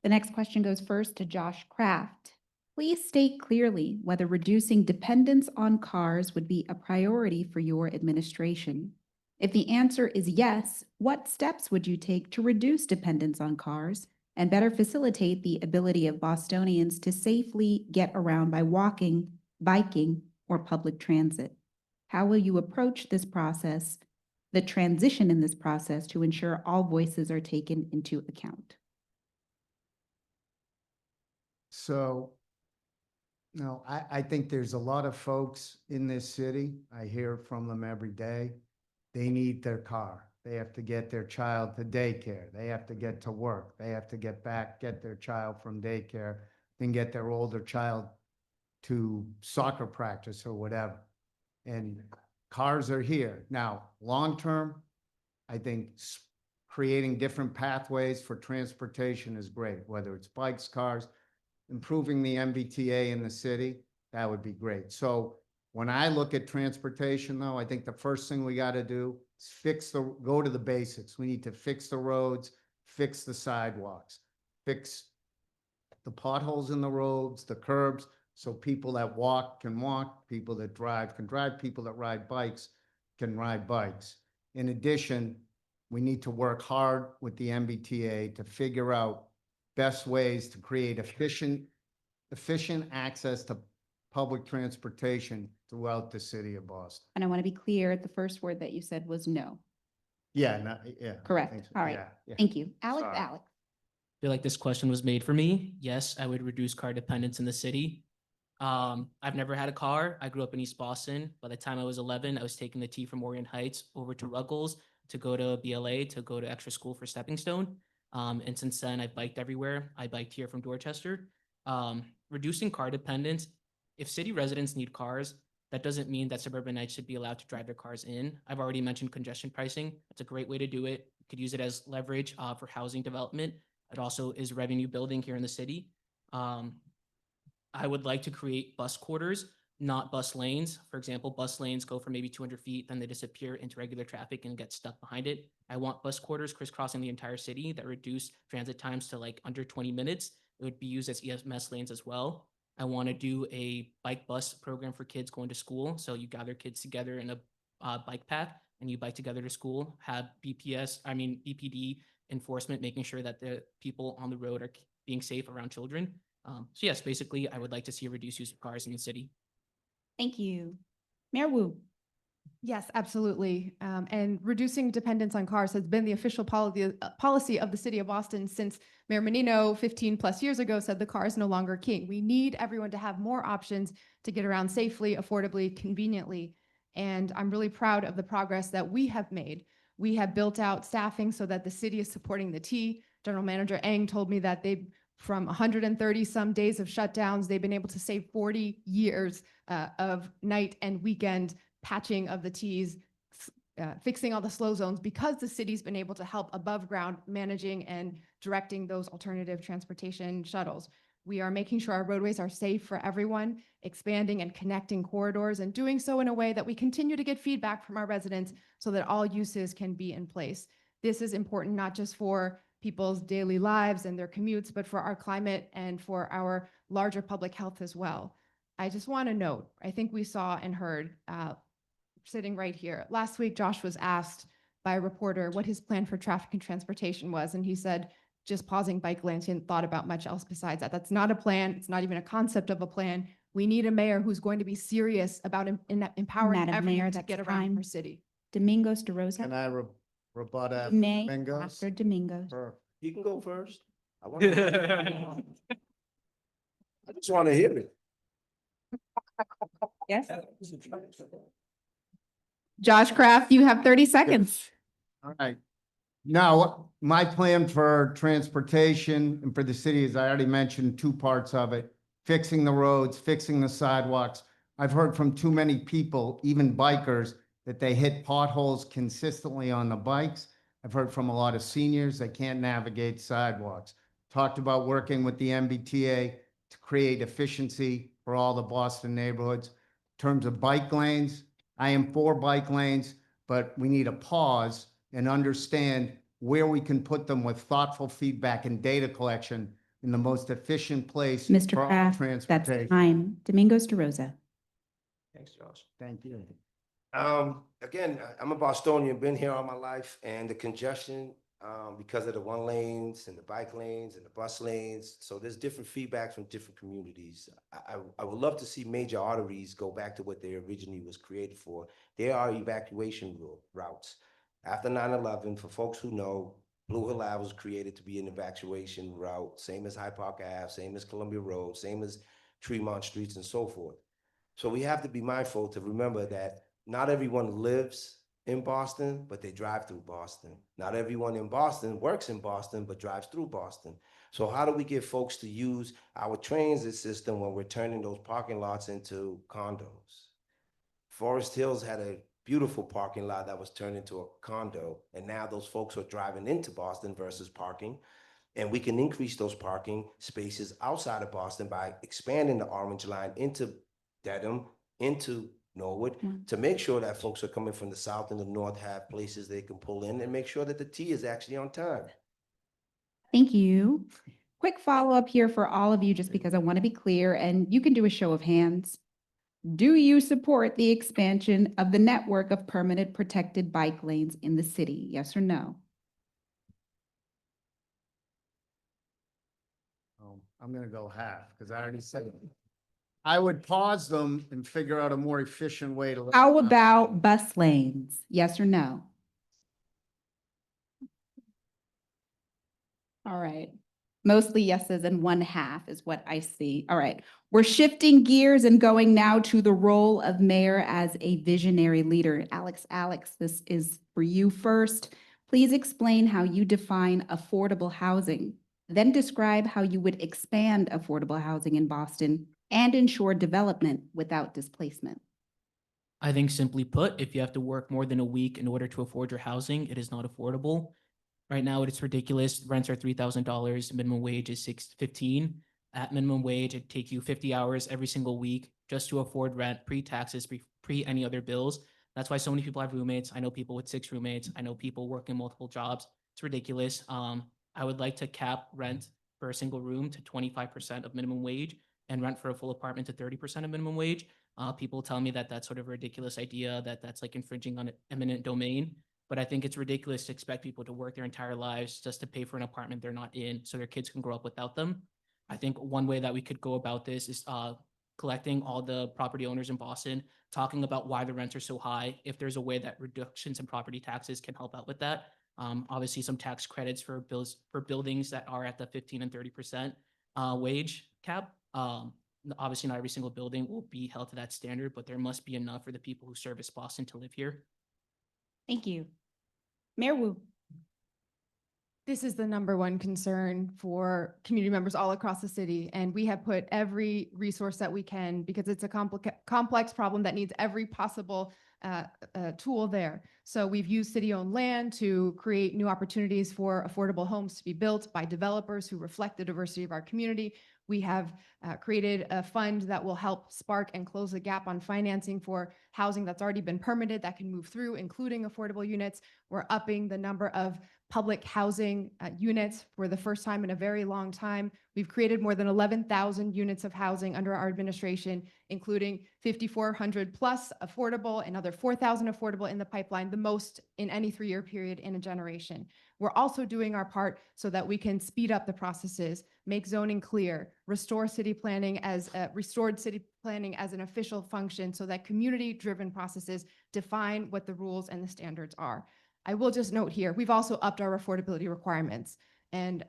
The next question goes first to Josh Kraft. Please state clearly whether reducing dependence on cars would be a priority for your administration. If the answer is yes, what steps would you take to reduce dependence on cars and better facilitate the ability of Bostonians to safely get around by walking, biking, or public transit? How will you approach this process, the transition in this process, to ensure all voices are taken into account? So, no, I think there's a lot of folks in this city. I hear from them every day. They need their car. They have to get their child to daycare. They have to get to work. They have to get their child from daycare, then get their older child to soccer practice or whatever. And cars are here. Now, long-term, I think creating different pathways for transportation is great, whether it's bikes, cars, improving the MBTA in the city, that would be great. So when I look at transportation, though, I think the first thing we got to do is go to the basics. We need to fix the roads, fix the sidewalks, fix the potholes in the roads, the curbs, so people that walk can walk, people that drive can drive, people that ride bikes can ride bikes. In addition, we need to work hard with the MBTA to figure out best ways to create efficient access to public transportation throughout the city of Boston. And I want to be clear, the first word that you said was no. Yeah, yeah. Correct. I think so. All right. Yeah. Thank you. Alex, Sorry. Alex. I feel like this question was made for me. Yes, I would reduce car dependence in the city. I've never had a car. I grew up in East Boston. By the time I was 11, I was taking the T from Orion Heights over to Ruggles to go to BLA, to go to extra school for Stepping Stone. And since then, I've biked everywhere. I biked here from Dorchester. Reducing car dependence. If city residents need cars, that doesn't mean that suburbanites should be allowed to drive their cars in. I've already mentioned congestion pricing. It's a great way to do it. You could use it as leverage for housing development. It also is revenue building here in the city. I would like to create bus quarters, not bus lanes. For example, bus lanes go for maybe 200 feet, then they disappear into regular traffic and get stuck behind it. I want bus quarters crisscrossing the entire city that reduce transit times to like under 20 minutes. It would be used as EMS lanes as well. I want to do a bike bus program for kids going to school. So you gather kids together in a bike path and you bike together to school, have BPD enforcement, making sure that the people on the road are being safe around children. So yes, basically, I would like to see a reduced use of cars in the city. Thank you. Mayor Wu. Yes, absolutely. And reducing dependence on cars has been the official policy of the city of Boston since Mayor Menino 15 plus years ago said the car is no longer king. We need everyone to have more options to get around safely, affordably, conveniently. And I'm really proud of the progress that we have made. We have built out staffing so that the city is supporting the T. General Manager Eng told me that from 130 some days of shutdowns, they've been able to save 40 years of night and weekend patching of the Ts, fixing all the slow zones because the city's been able to help above ground managing and directing those alternative transportation shuttles. We are making sure our roadways are safe for everyone, expanding and connecting corridors and doing so in a way that we continue to get feedback from our residents so that all uses can be in place. This is important not just for people's daily lives and their commutes, but for our climate and for our larger public health as well. I just want to note, I think we saw and heard sitting right here. Last week, Josh was asked by a reporter what his plan for traffic and transportation was, and he said, just pausing bike lanes, he hadn't thought about much else besides that. That's not a plan. It's not even a concept of a plan. We need a mayor who's going to be serious about empowering Madam everyone Mayor, to that's get around time. our city. Domingos, DaRosa. Can I rebut You after may Domingos? after Domingos. Sure. You can go first. I just want to hear it. Yes. Josh Kraft, you have 30 seconds. All right. Now, my plan for transportation and for the city, as I already mentioned, two parts of it, fixing the roads, fixing the sidewalks. I've heard from too many people, even bikers, that they hit potholes consistently on the bikes. I've heard from a lot of seniors, they can't navigate sidewalks. Talked about working with the MBTA to create efficiency for all the Boston neighborhoods. In terms of bike lanes, I am for bike lanes, but we need a pause and understand where we can put them with thoughtful feedback and data collection in the most efficient place Mr. for all Kraft, that's transportation. time. Domingos, DaRosa. Thanks, Josh. Thank you. Again, I'm a Bostonian, been here all my life, and the congestion, because of the one lanes and the bike lanes and the bus lanes. So there's different feedback from different communities. I would love to see major arteries go back to what they originally was created for. They are evacuation routes. After 9/11, for folks who know, Blue Hill Ave was created to be an evacuation route, same as Hyde Park Ave, same as Columbia Road, same as Tremont Streets and so forth. So we have to be mindful to remember that not everyone lives in Boston, but they drive through Boston. Not everyone in Boston works in Boston, but drives through Boston. So how do we get folks to use our transit system when we're turning those parking lots into condos? Forest Hills had a beautiful parking lot that was turned into a condo, and now those folks are driving into Boston versus parking. And we can increase those parking spaces outside of Boston by expanding the Orange Line into Dedham, into Norwood, to make sure that folks are coming from the south and the north have places they can pull in and make sure that the T is actually on time. Thank you. Quick follow-up here for all of you, just because I want to be clear, and you can do a show of hands. Do you support the expansion of the network of permanent protected bike lanes in the city? Yes or no? I'm gonna go half, because I already said it. I would pause them and figure out a more efficient way to. How about bus lanes? Yes or no? All right. Mostly yeses and one half is what I see. All right. We're shifting gears and going now to the role of mayor as a visionary leader. Alex, this is for you first. Please explain how you define affordable housing. Then describe how you would expand affordable housing in Boston and ensure development without displacement. I think simply put, if you have to work more than a week in order to afford your housing, it is not affordable. Right now, it's ridiculous. Rents are $3,000. Minimum wage is $6.15. At minimum wage, it'd take you 50 hours every single week just to afford rent, pre-taxes, pre any other bills. That's why so many people have roommates. I know people with 6 roommates. I know people working multiple jobs. It's ridiculous. I would like to cap rent for a single room to 25% of minimum wage and rent for a full apartment to 30% of minimum wage. People tell me that that's sort of a ridiculous idea, that that's like infringing on eminent domain. But I think it's ridiculous to expect people to work their entire lives just to pay for an apartment they're not in so their kids can grow up without them. I think one way that we could go about this is collecting all the property owners in Boston, talking about why the rents are so high, if there's a way that reductions in property taxes can help out with that. Obviously, some tax credits for buildings that are at the 15 and 30% wage cap. Obviously, not every single building will be held to that standard, but there must be enough for the people who service Boston to live here. Thank you. Mayor Wu. This is the number one concern for community members all across the city, and we have put every resource that we can because it's a complex problem that needs every possible tool there. So we've used city-owned land to create new opportunities for affordable homes to be built by developers who reflect the diversity of our community. We have created a fund that will help spark and close the gap on financing for housing that's already been permitted that can move through, including affordable units. We're upping the number of public housing units for the first time in a very long time. We've created more than 11,000 units of housing under our administration, including 5,400 plus affordable, another 4,000 affordable in the pipeline, the most in any three-year period in a generation. We're also doing our part so that we can speed up the processes, make zoning clear, restore city planning as restored city planning as an official function so that community-driven processes define what the rules and the standards are. I will just note here, we've also upped our affordability requirements. And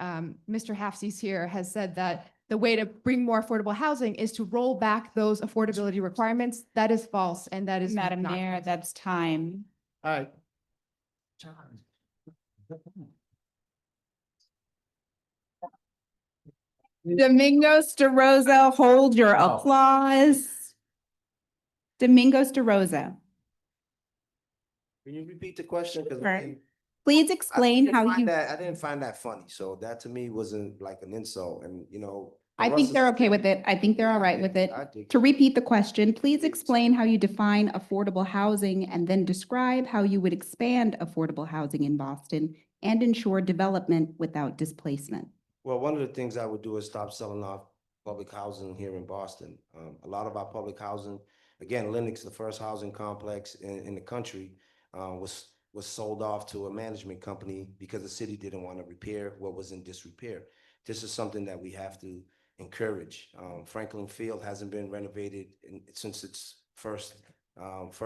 Mr. Halfsies here has said that the way to bring more affordable housing is to roll back those affordability requirements. That is false, and that is Madam not. Mayor, that's time. All right. Domingos DaRosa, hold your Oh. applause. Domingos DaRosa, Can you repeat the question? 'Cause Sure. please explain how you, I didn't find that funny, so that to me wasn't like an insult, and you know. I think they're okay with it. I think they're all right with it. I think- To repeat the question, please explain how you define affordable housing and then describe how you would expand affordable housing in Boston and ensure development without displacement. Well, one of the things I would do is stop selling off public housing here in Boston. A lot of our public housing, again, Lennox, the first housing complex in the country, was sold off to a management company because the city didn't want to repair what was in disrepair. This is something that we have to encourage. Franklin Field hasn't been renovated since its first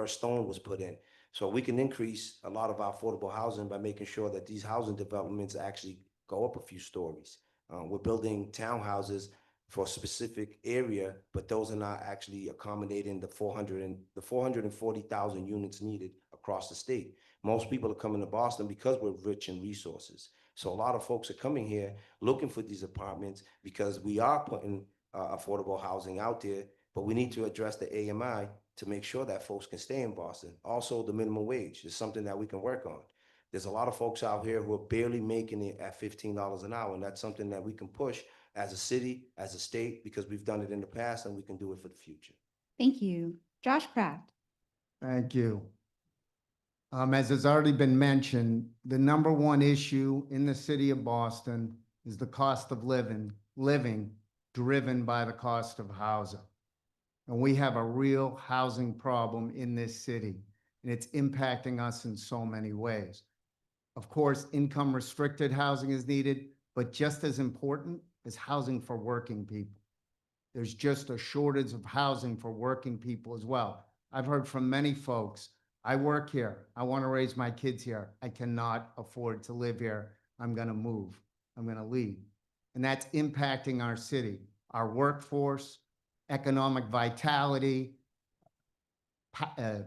stone was put in. So we can increase a lot of our affordable housing by making sure that these housing developments actually go up a few stories. We're building townhouses for a specific area, but those are not actually accommodating the 440,000 units needed across the state. Most people are coming to Boston because we're rich in resources. So a lot of folks are coming here looking for these apartments because we are putting affordable housing out there, but we need to address the AMI to make sure that folks can stay in Boston. Also, the minimum wage is something that we can work on. There's a lot of folks out here who are barely making it at $15 an hour, and that's something that we can push as a city, as a state, because we've done it in the past and we can do it for the future. Thank you. Josh Kraft. Thank you. As has already been mentioned, the number one issue in the city of Boston is the cost of living driven by the cost of housing. And we have a real housing problem in this city, and it's impacting us in so many ways. Of course, income restricted housing is needed, but just as important is housing for working people. There's just a shortage of housing for working people as well. I've heard from many folks, I work here, I want to raise my kids here, I cannot afford to live here, I'm going to move, I'm going to leave. And that's impacting our city, our workforce, economic vitality, the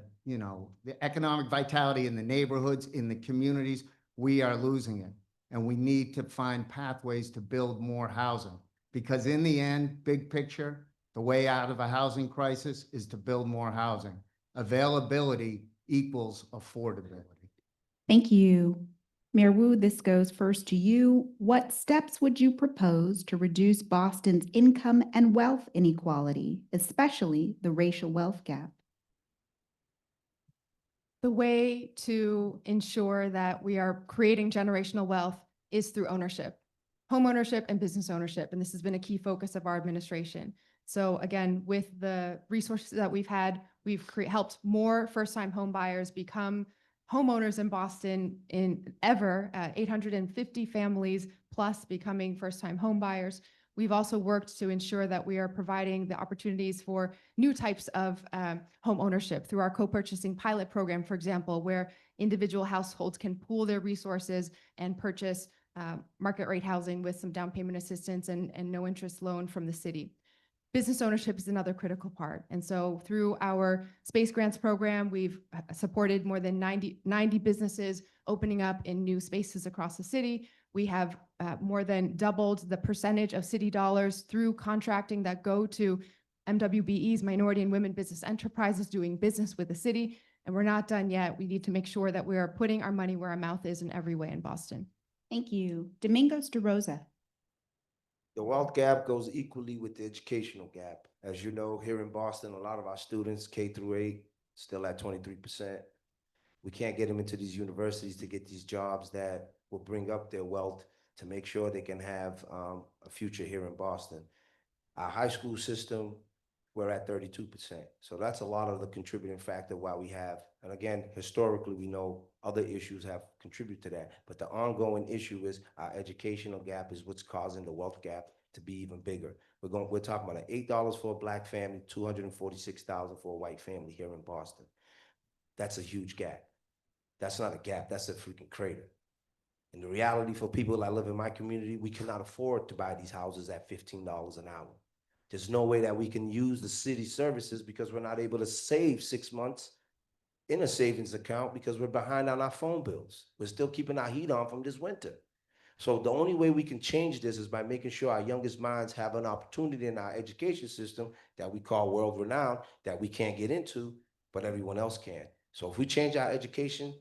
economic vitality in the neighborhoods, in the communities. We are losing it. And we need to find pathways to build more housing. Because in the end, big picture, the way out of a housing crisis is to build more housing. Availability equals affordability. Thank you. Mayor Wu, this goes first to you. What steps would you propose to reduce Boston's income and wealth inequality, especially the racial wealth gap? The way to ensure that we are creating generational wealth is through ownership, home ownership and business ownership. And this has been a key focus of our administration. So again, with the resources that we've had, we've helped more first-time home buyers become homeowners in Boston 850 families plus becoming first-time home buyers. we've also worked to ensure that we are providing the opportunities for new types of home ownership through our co-purchasing pilot program, for example, where individual households can pool their resources and purchase market rate housing with some down payment assistance and no interest loan from the city. Business ownership is another critical part. And so through our space grants program, we've supported more than 90 businesses opening up in new spaces across the city. We have more than doubled the percentage of city dollars through contracting that go to MWBE's, minority and women business enterprises, doing business with the city. And we're not done yet. We need to make sure that we are putting our money where our mouth is in every way in Boston. Thank you. Domingos DaRosa. The wealth gap goes equally with the educational gap. As you know, here in Boston, a lot of our students, K through 8, still at 23%. We can't get them into these universities to get these jobs that will bring up their wealth to make sure they can have a future here in Boston. Our high school system, we're at 32%. So that's a lot of the contributing factor why we have, and again, historically, we know other issues have contributed to that. But the ongoing issue is our educational gap is what's causing the wealth gap to be even bigger. We're talking about $8 for a black family, $246,000 for a white family here in Boston. That's a huge gap. That's not a gap, that's a freaking crater. And the reality for people that live in my community, we cannot afford to buy these houses at $15 an hour. There's no way that we can use the city services because we're not able to save 6 months in a savings account because we're behind on our phone bills. We're still keeping our heat on from this winter. So the only way we can change this is by making sure our youngest minds have an opportunity in our education system that we call world-renowned, that we can't get into, but everyone else can. So if we change our education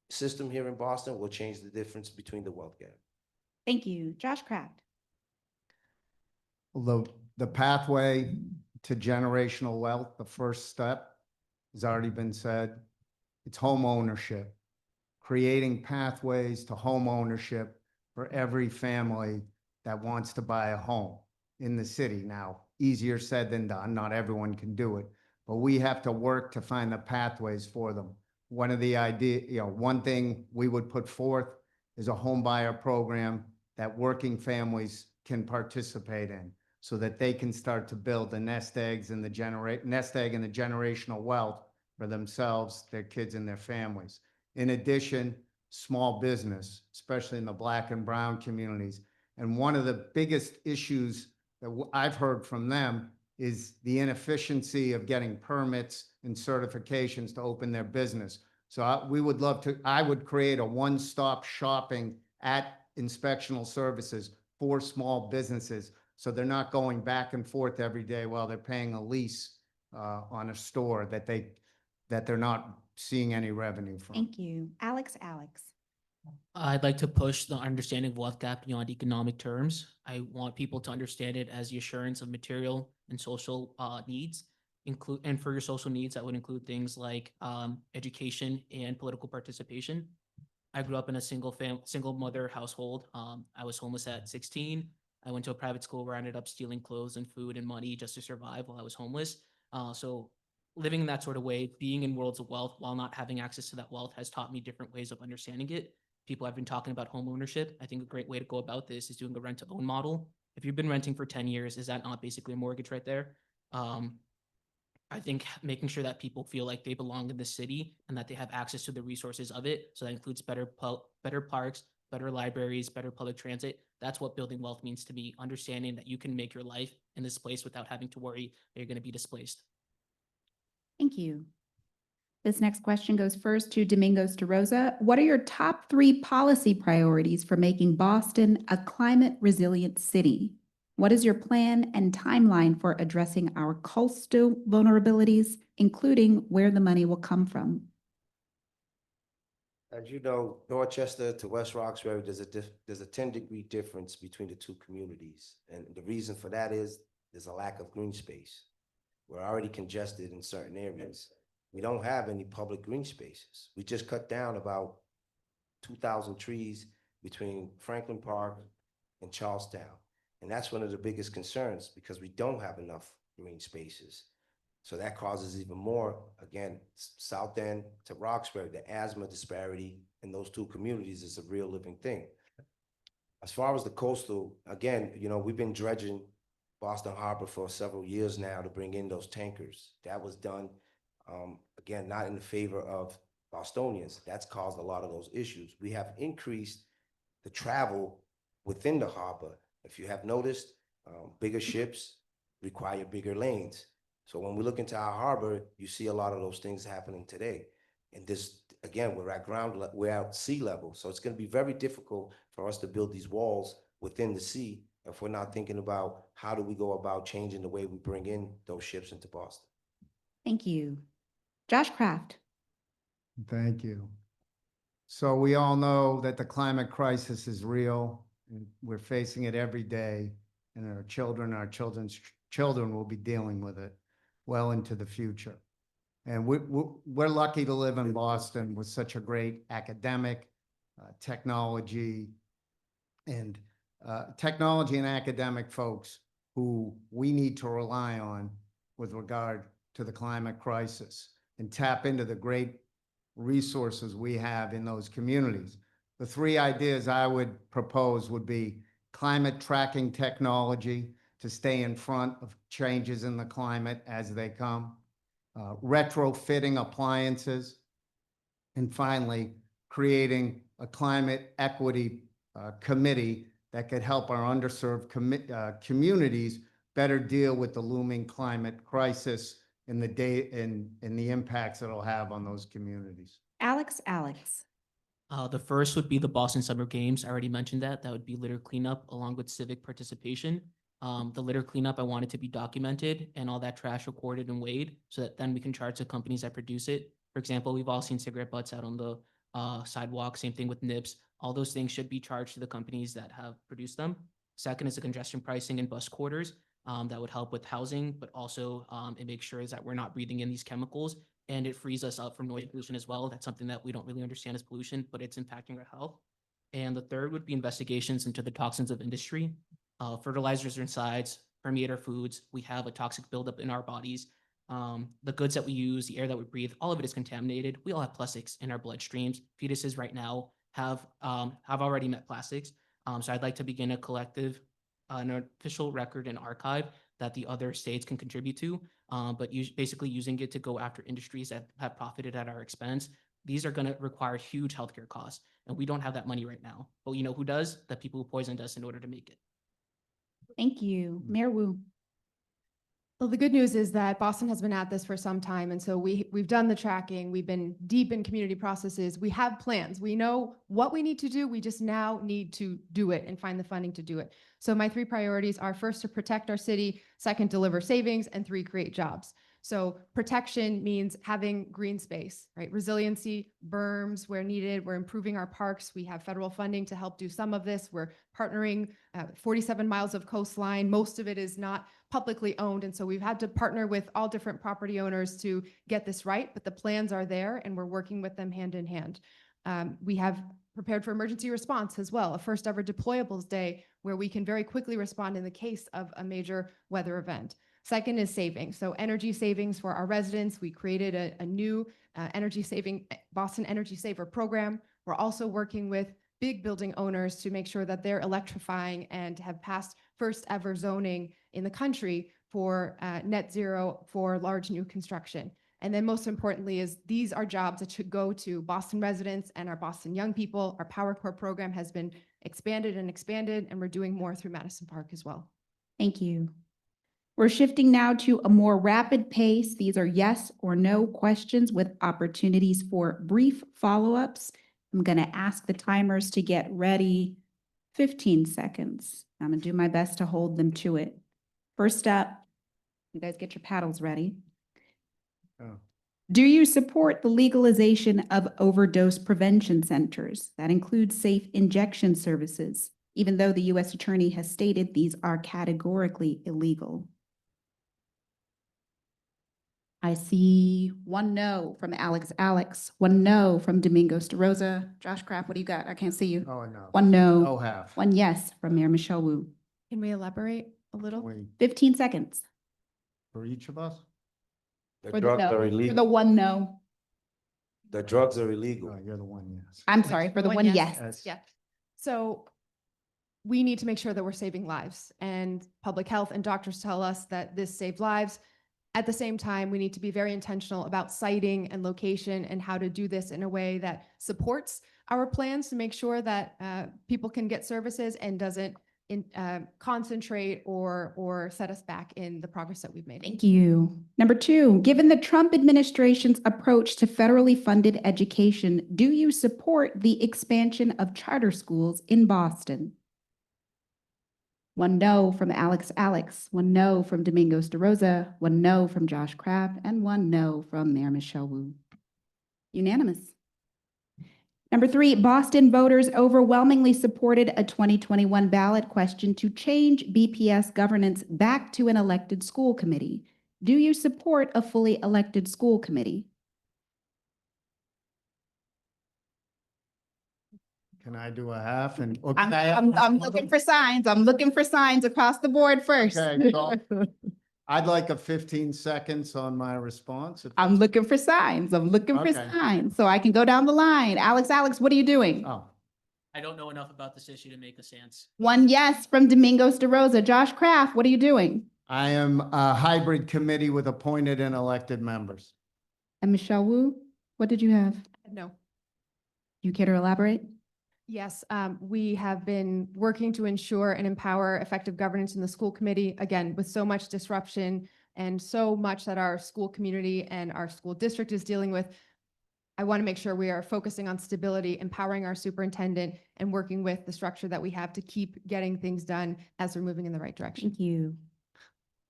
system here in Boston, we'll change the difference between the wealth gap. Thank you. Josh Kraft. The pathway to generational wealth, the first step has already been said. It's home ownership, creating pathways to home ownership for every family that wants to buy a home in the city. Now, easier said than done. Not everyone can do it, but we have to work to find the pathways for them. One thing we would put forth is a home buyer program that working families can participate in, so that they can start to build the nest egg and the generational wealth for themselves, their kids, and their families. In addition, small business, especially in the Black and brown communities. And one of the biggest issues that I've heard from them is the inefficiency of getting permits and certifications to open their business. So I would create a one-stop shopping at inspectional services for small businesses, so they're not going back and forth every day while they're paying a lease on a store that they're not seeing any revenue from. Thank you. Alex. I'd like to push the understanding of wealth gap beyond economic terms. I want people to understand it as the assurance of material and social needs. And for your social needs, that would include things like education and political participation. I grew up in a single mother household. I was homeless at 16. I went to a private school where I ended up stealing clothes and food and money just to survive while I was homeless. So living in that sort of way, being in worlds of wealth while not having access to that wealth has taught me different ways of understanding it. People have been talking about home ownership. I think a great way to go about this is doing a rent to own model. If you've been renting for 10 years, is that not basically a mortgage right there? I think making sure that people feel like they belong in the city and that they have access to the resources of it. So that includes better parks, better libraries, better public transit. That's what building wealth means to me, understanding that you can make your life in this place without having to worry that you're going to be displaced. Thank you. This next question goes first to Domingos DaRosa. What are your top 3 policy priorities for making Boston a climate resilient city? What is your plan and timeline for addressing our coastal vulnerabilities, including where the money will come from? As you know, Dorchester to West Roxbury, there's a 10-degree difference between the two communities. And the reason for that is there's a lack of green space. We're already congested in certain areas. We don't have any public green spaces. We just cut down about 2,000 trees between Franklin Park and Charlestown. And that's one of the biggest concerns because we don't have enough green spaces. So that causes even more, again, South End to Roxbury, the asthma disparity in those two communities is a real living thing. As far as the coastal, again, we've been dredging Boston Harbor for several years now to bring in those tankers. That was done, again, not in favor of Bostonians. That's caused a lot of those issues. We have increased the travel within the harbor. If you have noticed, bigger ships require bigger lanes. So when we look into our harbor, you see a lot of those things happening today. And this, again, we're at sea level. So it's going to be very difficult for us to build these walls within the sea if we're not thinking about how do we go about changing the way we bring in those ships into Boston. Thank you. Josh Kraft. Thank you. So we all know that the climate crisis is real, and we're facing it every day, and our children's children will be dealing with it well into the future. And we're lucky to live in Boston with such a great academic, technology and academic folks who we need to rely on with regard to the climate crisis and tap into the great resources we have in those communities. The three ideas I would propose would be climate tracking technology to stay in front of changes in the climate as they come, retrofitting appliances, and finally, creating a climate equity committee that could help our underserved communities better deal with the looming climate crisis and the impacts it'll have on those communities. Alex. The first would be the Boston Summer Games. I already mentioned that. That would be litter cleanup along with civic participation. The litter cleanup, I want it to be documented and all that trash recorded and weighed so that then we can charge the companies that produce it. For example, we've all seen cigarette butts out on the sidewalk, same thing with nips. All those things should be charged to the companies that have produced them. Second is the congestion pricing in bus quarters. That would help with housing, but also it makes sure that we're not breathing in these chemicals, and it frees us up from noise pollution as well. That's something that we don't really understand as pollution, but it's impacting our health. And the third would be investigations into the toxins of industry. Fertilizers insides, permeate our foods. We have a toxic buildup in our bodies. The goods that we use, the air that we breathe, all of it is contaminated. We all have plastics in our bloodstreams. Fetuses right now have already met plastics. So I'd like to begin a collective, an official record and archive that the other states can contribute to, but basically using it to go after industries that have profited at our expense. These are going to require huge healthcare costs, and we don't have that money right now. But you know who does? The people who poisoned us in order to make it. Thank you. Mayor Wu. Well, the good news is that Boston has been at this for some time. And so we've done the tracking. We've been deep in community processes. We have plans. We know what we need to do. We just now need to do it and find the funding to do it. So my three priorities are: first, to protect our city; second, deliver savings; and three, create jobs. So protection means having green space, right? Resiliency, berms where needed. We're improving our parks. We have federal funding to help do some of this. We're partnering 47 miles of coastline. Most of it is not publicly owned. And so we've had to partner with all different property owners to get this right, but the plans are there and we're working with them hand in hand. We have prepared for emergency response as well, a first ever deployables day where we can very quickly respond in the case of a major weather event. Second is savings. So energy savings for our residents. We created a new Boston Energy Saver program. We're also working with big building owners to make sure that they're electrifying and have passed first ever zoning in the country for net zero for large new construction. And then most importantly is these are jobs that should go to Boston residents and our Boston young people. Our Power Corps program has been expanded, and we're doing more through Madison Park as well. Thank you. We're shifting now to a more rapid pace. These are yes or no questions with opportunities for brief follow-ups. I'm going to ask the timers to get ready. 15 seconds. I'm going to do my best to hold them to it. First up, you guys get your paddles ready. Oh. Do you support the legalization of overdose prevention centers? That includes safe injection services, even though the U.S. Attorney has stated these are categorically illegal. I see one no from Alex, one no from Domingos. DaRosa. Josh Kraft, what do you got? I can't see you. Oh, no. One no. No have. One yes from Mayor Michelle Wu. Can we elaborate a little? Wait, 15 seconds. for each of us? The For the drugs no. are For the illegal. one no. The drugs are illegal. No, you're the one, yes. I'm sorry, for the one yes. Yes. Yeah. So we need to make sure that we're saving lives, and public health and doctors tell us that this saved lives. At the same time, we need to be very intentional about siting and location and how to do this in a way that supports our plans to make sure that people can get services and doesn't concentrate or set us back in the progress that we've made. Thank you. Number 2, given the Trump administration's approach to federally funded education, do you support the expansion of charter schools in Boston? 1 no from Alex, 1 no from Domingos DaRosa, 1 no from Josh Kraft, and 1 no from Mayor Michelle Wu. Unanimous. Number 3, Boston voters overwhelmingly supported a 2021 ballot question to change BPS governance back to an elected school committee. Do you support a fully elected school committee? Can I do a half and? or I'm, can I have I'm, one I'm other? looking for signs. I'm looking for signs across the board first. Okay, so I'd like a 15 seconds on my response. if I'm that's- looking for signs. I'm looking for Okay. signs so I can go down the line. Alex, what are you doing? Oh, I don't know enough about this issue to make a stance. 1 yes from Domingos DaRosa. Josh Kraft, what are you doing? I am a hybrid committee with appointed and elected members. And Michelle Wu, what did you have? No. You care to elaborate? Yes, we have been working to ensure and empower effective governance in the school committee, again, with so much disruption and so much that our school community and our school district is dealing with. I want to make sure we are focusing on stability, empowering our superintendent, and working with the structure that we have to keep getting things done as we're moving in the right direction. Thank you.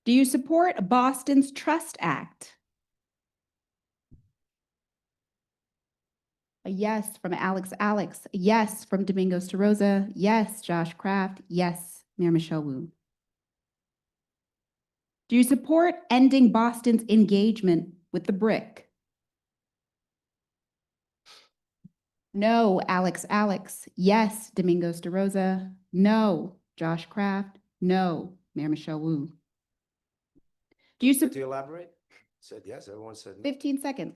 Do you support Boston's Trust Act? A yes from Alex, a yes from Domingos DaRosa, yes, Josh Kraft, yes, Mayor Michelle Wu. Do you support ending Boston's engagement with the BRIC? No, Alex, yes, Domingos DaRosa, no, Josh Kraft, no, Mayor Michelle Wu. Do you To support elaborate? Said yes, everyone said no. 15 seconds?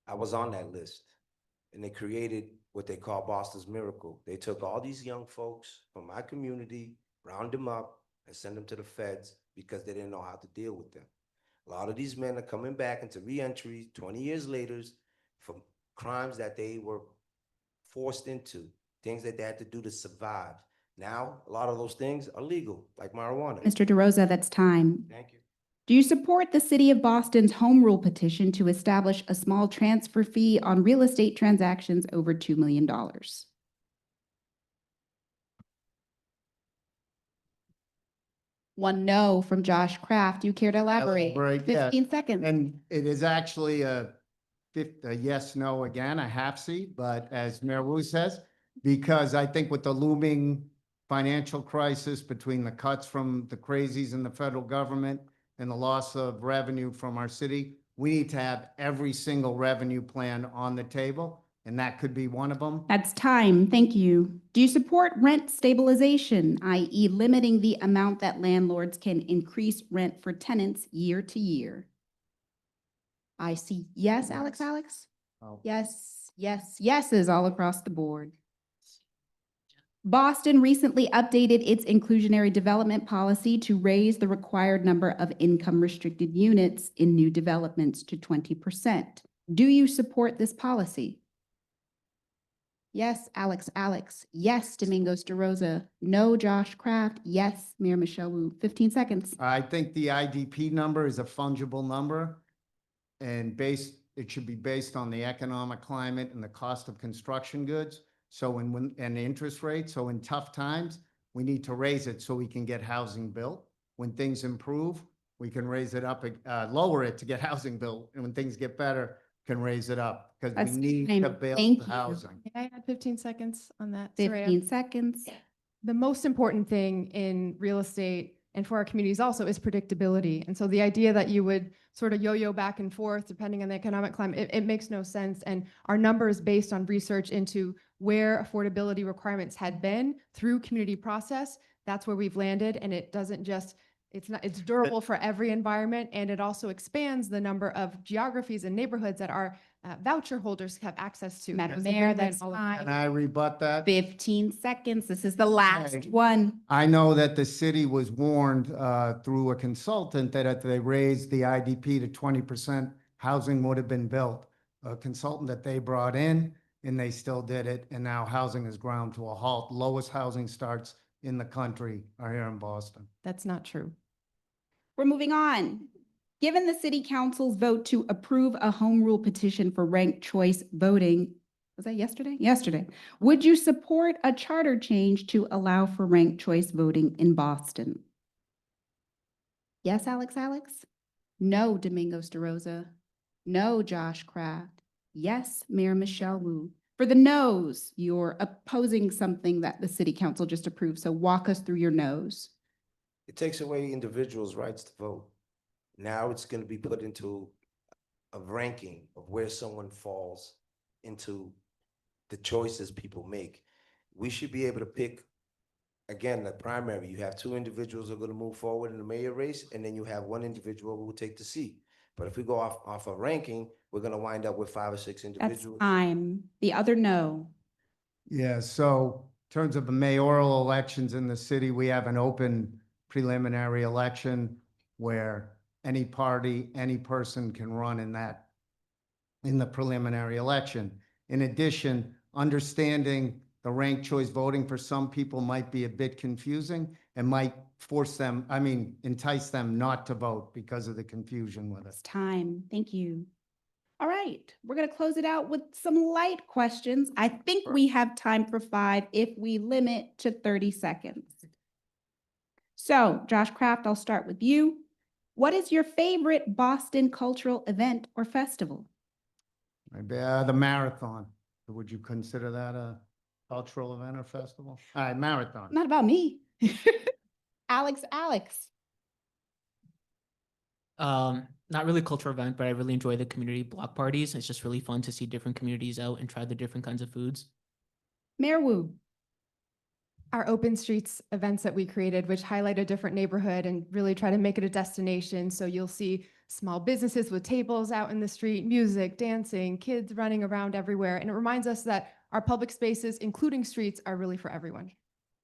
I was on that list. And they created what they call Boston's Miracle. They took all these young folks from my community, round them up, and send them to the feds because they didn't know how to deal with them. A lot of these men are coming back into reentry 20 years later from crimes that they were forced into, things that they had to do to survive. Now, a lot of those things are legal, like marijuana. Mr. DaRosa, that's time. Thank you. Do you support the City of Boston's home rule petition to establish a small transfer fee on real estate transactions over $2 million? One no from Josh Kraft. Do you care to elaborate? Elaborate, yeah. 15 seconds. And it is actually a yes, no again, a half seat, but as Mayor Wu says, because I think with the looming financial crisis between the cuts from the crazies in the federal government and the loss of revenue from our city, we need to have every single revenue plan on the table, and that could be one of them. That's time. Thank you. Do you support rent stabilization, i.e. limiting the amount that landlords can increase rent for tenants year to year? I see yes, Alex. Oh. Yes, yeses all across the board. Boston recently updated its inclusionary development policy to raise the required number of income-restricted units in new developments to 20%. Do you support this policy? Yes, Alex. Yes, Domingos DaRosa. No, Josh Kraft. Yes, Mayor Michelle Wu. 15 seconds. I think the IDP number is a fungible number, and it should be based on the economic climate and the cost of construction goods. So and the interest rate. So in tough times, we need to raise it so we can get housing built. When things improve, we can raise it up, lower it to get housing built. And when things get better, can raise it up because That's we need fine. to Thank build you. housing. Can I add 15 seconds on that, Saraya? 15 seconds. The most important thing in real estate and for our communities also is predictability. And so the idea that you would sort of yo-yo back and forth depending on the economic climate, it makes no sense. And our numbers based on research into where affordability requirements had been through community process, that's where we've landed. And it doesn't just It's durable for every environment, and it also expands the number of geographies and neighborhoods that our voucher holders have access to. Madam It's a Mayor, win-win that's all Can around. I rebut that? 15 seconds. This is the last Okay. one. I know that the city was warned through a consultant that if they raised the IDP to 20%, housing would have been built. A consultant that they brought in, and they still did it, and now housing has ground to a halt. Lowest housing starts in the country are here in Boston. That's not true. We're moving on. Given the city council's vote to approve a home rule petition for ranked choice voting, was that yesterday? Yesterday. Would you support a charter change to allow for ranked choice voting in Boston? Yes, Alex? No, Domingos DaRosa. No, Josh Kraft. Yes, Mayor Michelle Wu. For the no's, you're opposing something that the city council just approved. So walk us through your no's. It takes away individuals' rights to vote. Now it's gonna be put into a ranking of where someone falls into the choices people make. We should be able to pick, again, the primary, you have two individuals who are gonna move forward in the mayor race, and then you have one individual who will take the seat. But if we go off a ranking, we're gonna wind up with 5 or 6 That's individuals. time. The other no. Yeah, so in terms of the mayoral elections in the city, we have an open preliminary election where any party, any person can run in the preliminary election. In addition, understanding the ranked choice voting for some people might be a bit confusing and might entice them not to vote because of the confusion with It's it. time. Thank you. All right, we're gonna close it out with some light questions. I think we have time for 5 if we limit to 30 seconds. So, Josh Kraft, I'll start with you. What is your favorite Boston cultural event or festival? Maybe the marathon. Would you consider that a cultural event or festival? All right, marathon. Not about me. Alex. Not really a cultural event, but I really enjoy the community block parties. It's just really fun to see different communities out and try the different kinds of foods. Mayor Wu. Our open streets events that we created, which highlight a different neighborhood and really try to make it a destination. So you'll see small businesses with tables out in the street, music, dancing, kids running around everywhere. And it reminds us that our public spaces, including streets, are really for everyone.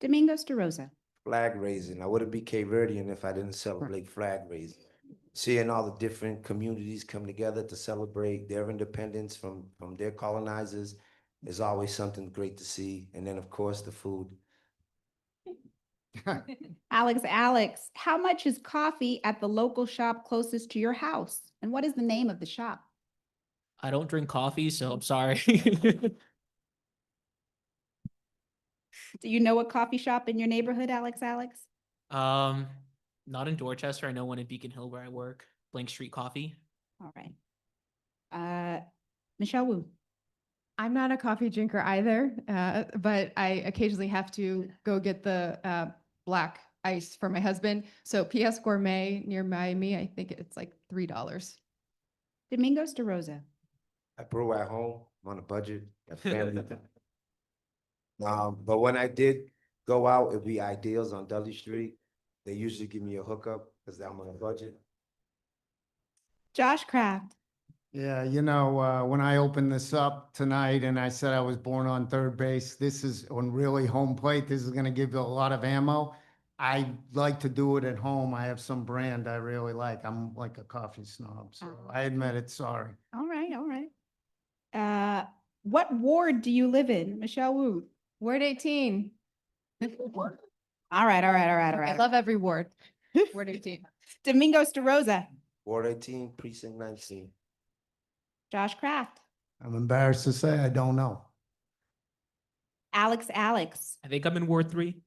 Domingos DaRosa. Flag raising. I wouldn't be Cape Verdean if I didn't celebrate flag raising. Seeing all the different communities come together to celebrate their independence from their colonizers is always something great to see. And then, of course, the food. Alex, how much is coffee at the local shop closest to your house? And what is the name of the shop? I don't drink coffee, so I'm sorry. Do you know a coffee shop in your neighborhood, Alex? Not in Dorchester. I know one in Beacon Hill where I work. Blank Street Coffee. All right. Michelle Wu. I'm not a coffee drinker either, but I occasionally have to go get the black ice for my husband. So PS Gourmet near Miami, I think it's like $3. Domingos DaRosa. I brew at home. I'm on a budget. Got family. But when I did go out, it'd be Ideals on Dudley Street. They usually give me a hookup because I'm on a budget. Josh Kraft. Yeah, when I opened this up tonight and I said I was born on third base, this is on really home plate. This is going to give you a lot of ammo. I like to do it at home. I have some brand I really like. I'm like a coffee snob, so I admit it. Sorry. All right. What ward do you live in? Michelle Wu. Ward 18. All right. I love every ward. Ward 18. Domingos DaRosa. Ward 18, Precinct 19. Josh Kraft. I'm embarrassed to say I don't know. Alex. I think I'm in Ward 3.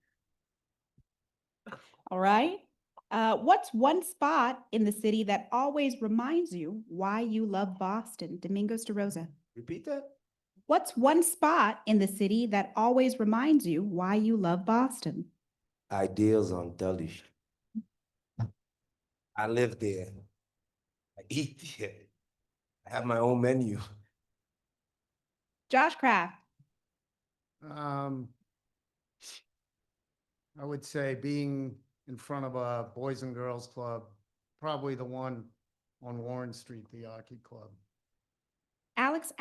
All right. What's one spot in the city that always reminds you why you love Boston? Domingos DaRosa. Repeat that? What's one spot in the city that always reminds you why you love Boston? Ideals on Dudley Street. I live there. I eat there. I have my own menu. Josh Kraft. I would say being in front of a Boys and Girls Club, probably the one on Warren Street, the Hockey Club. Alex.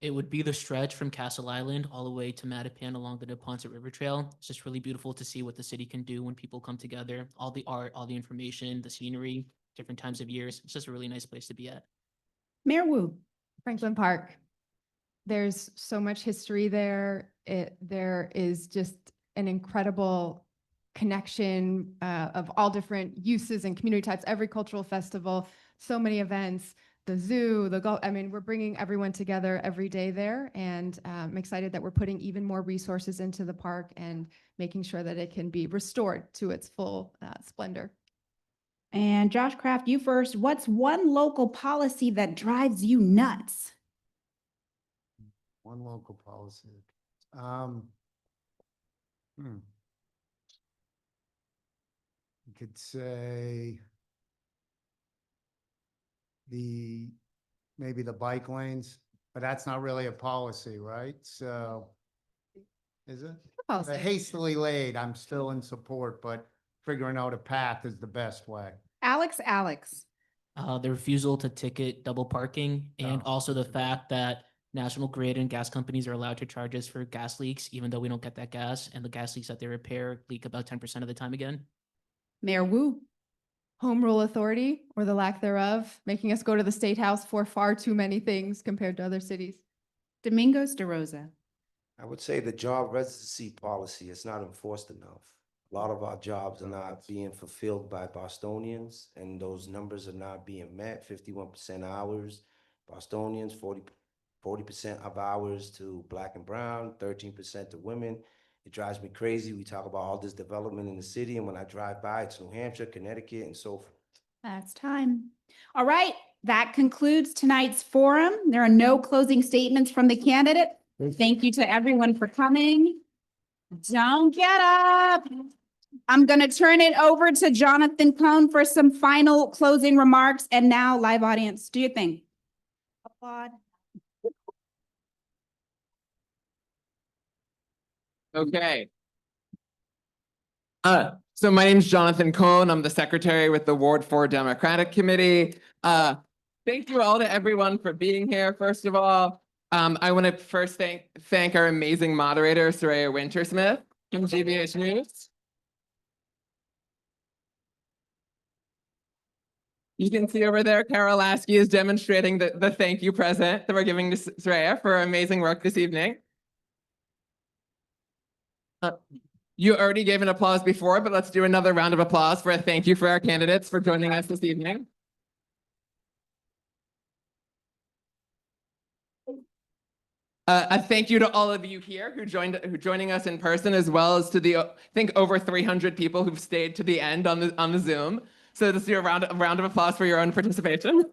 It would be the stretch from Castle Island all the way to Mattapan along the Neponset River Trail. It's just really beautiful to see what the city can do when people come together. All the art, all the information, the scenery, different times of years. It's just a really nice place to be at. Mayor Wu. Franklin Park. There's so much history there. There is just an incredible connection of all different uses and community types, every cultural festival, so many events, the zoo, the golf. I mean, we're bringing everyone together every day there, and I'm excited that we're putting even more resources into the park and making sure that it can be restored to its full splendor. And Josh Kraft, you first. What's one local policy that drives you nuts? One local policy. You could say maybe the bike lanes, but that's not really a policy, right? So, is it? Policy. Hastily laid, I'm still in support, but figuring out a path is the best way. Alex. The refusal to ticket double parking, and Oh, also the okay. fact that National Grid and gas companies are allowed to charge us for gas leaks, even though we don't get that gas, and the gas leaks that they repair leak about 10% of the time again. Mayor Wu. Home rule authority, or the lack thereof, making us go to the State House for far too many things compared to other cities. Domingos DaRosa. I would say the job residency policy is not enforced enough. A lot of our jobs are not being fulfilled by Bostonians, and those numbers are not being met. 51% hours, Bostonians, 40% of hours to Black and Brown, 13% to women. It drives me crazy. We talk about all this development in the city, and when I drive by, it's New Hampshire, Connecticut, and so forth. That's time. All right, that concludes tonight's forum. There are no closing statements from the candidate. Thank you to everyone for coming. Don't get up. I'm going to turn it over to Jonathan Cohn for some final closing remarks. And now, live audience, do your thing. Applaud. Okay. So my name is Jonathan Cohn. I'm the secretary with the Ward 4 Democratic Committee. Thank you all to everyone for being here. First of all, I want to first thank our amazing moderator, Saraya Wintersmith from GBH News. You can see over there, Carol Lasky is demonstrating the thank you present that we're giving to Saraya for her amazing work this evening. You already gave an applause before, but let's do another round of applause for a thank you for our candidates for joining us this evening. A thank you to all of you here who joining us in person, as well as to the I think over 300 people who've stayed to the end on the Zoom. So let's do a round of applause for your own participation.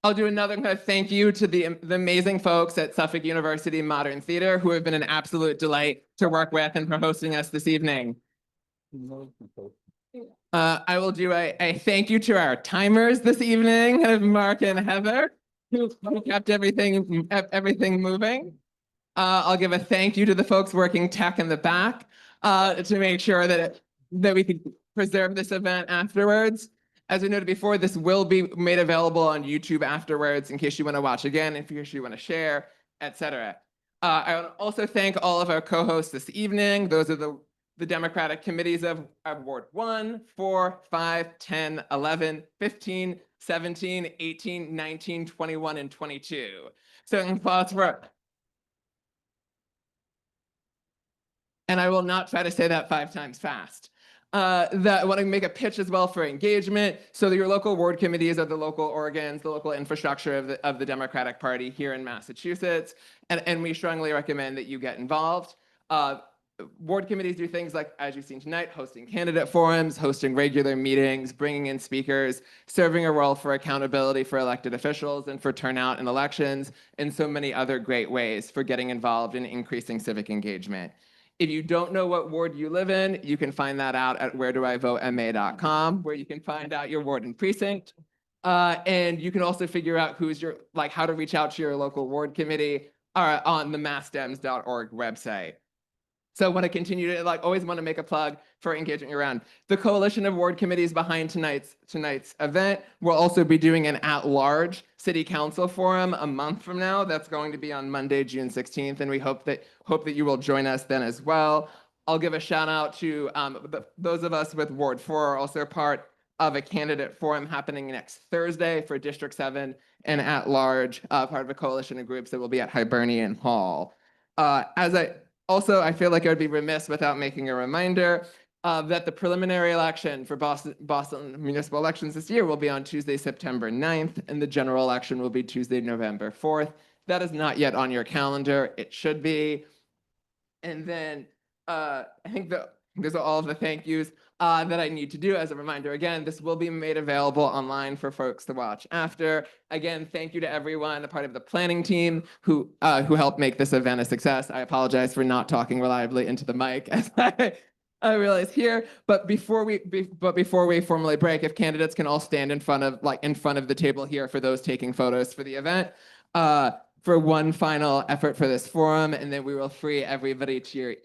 I'll do another kind of thank you to the amazing folks at Suffolk University Modern Theater who have been an absolute delight to work with and for hosting us this evening. I will do a thank you to our timers this evening, Mark and Heather, who kept everything moving. I'll give a thank you to the folks working tech in the back to make sure that we could preserve this event afterwards. As we noted before, this will be made available on YouTube afterwards in case you want to watch again, in case you want to share, etc. I want to also thank all of our co-hosts this evening. Those are the Democratic committees of Ward 1, 4, 5, 10, 11, 15, 17, 18, 19, 21, and 22. So applause for. And I will not try to say that 5 times fast. That I want to make a pitch as well for engagement. So your local ward committees are the local organs, the local infrastructure of the Democratic Party here in Massachusetts. And we strongly recommend that you get involved. Ward committees do things like, as you've seen tonight, hosting candidate forums, hosting regular meetings, bringing in speakers, serving a role for accountability for elected officials and for turnout in elections, and so many other great ways for getting involved in increasing civic engagement. If you don't know what ward you live in, you can find that out at wheredoivotema.com, where you can find out your ward and precinct. And you can also figure out how to reach out to your local ward committee are on the massdems.org website. So I want to continue to always want to make a plug for engagement around. The coalition of ward committees behind tonight's event will also be doing an at-large city council forum a month from now. That's going to be on Monday, June 16th, and we hope that you will join us then as well. I'll give a shout out to those of us with Ward 4 are also part of a candidate forum happening next Thursday for District 7 and at large, part of a coalition of groups that will be at Hibernian Hall. I feel like I would be remiss without making a reminder that the preliminary election for Boston municipal elections this year will be on Tuesday, September 9th, and the general election will be Tuesday, November 4th. That is not yet on your calendar. It should be. And then I think those are all of the thank yous that I need to do. As a reminder, again, this will be made available online for folks to watch after. Again, thank you to everyone, a part of the planning team who helped make this event a success. I apologize for not talking reliably into the mic as I realize here. But before we formally break, if candidates can all stand in front of the table here for those taking photos for the event. For one final effort for this forum, and then we will free everybody to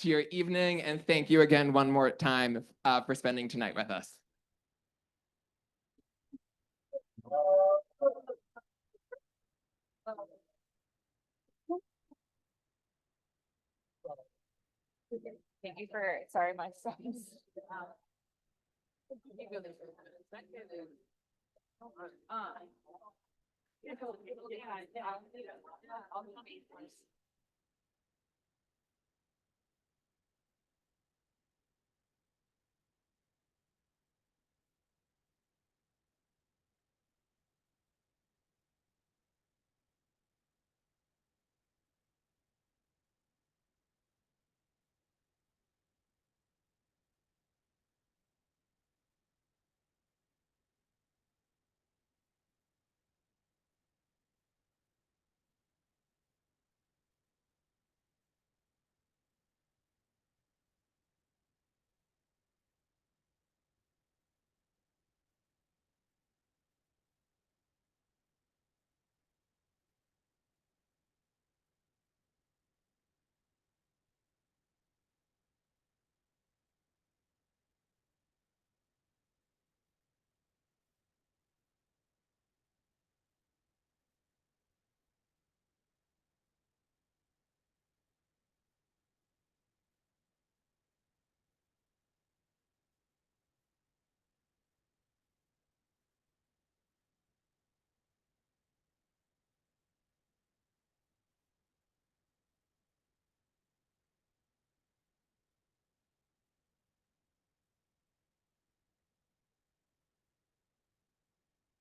your evening. And thank you again one more time for spending tonight with us. Thank you for, sorry, my sons.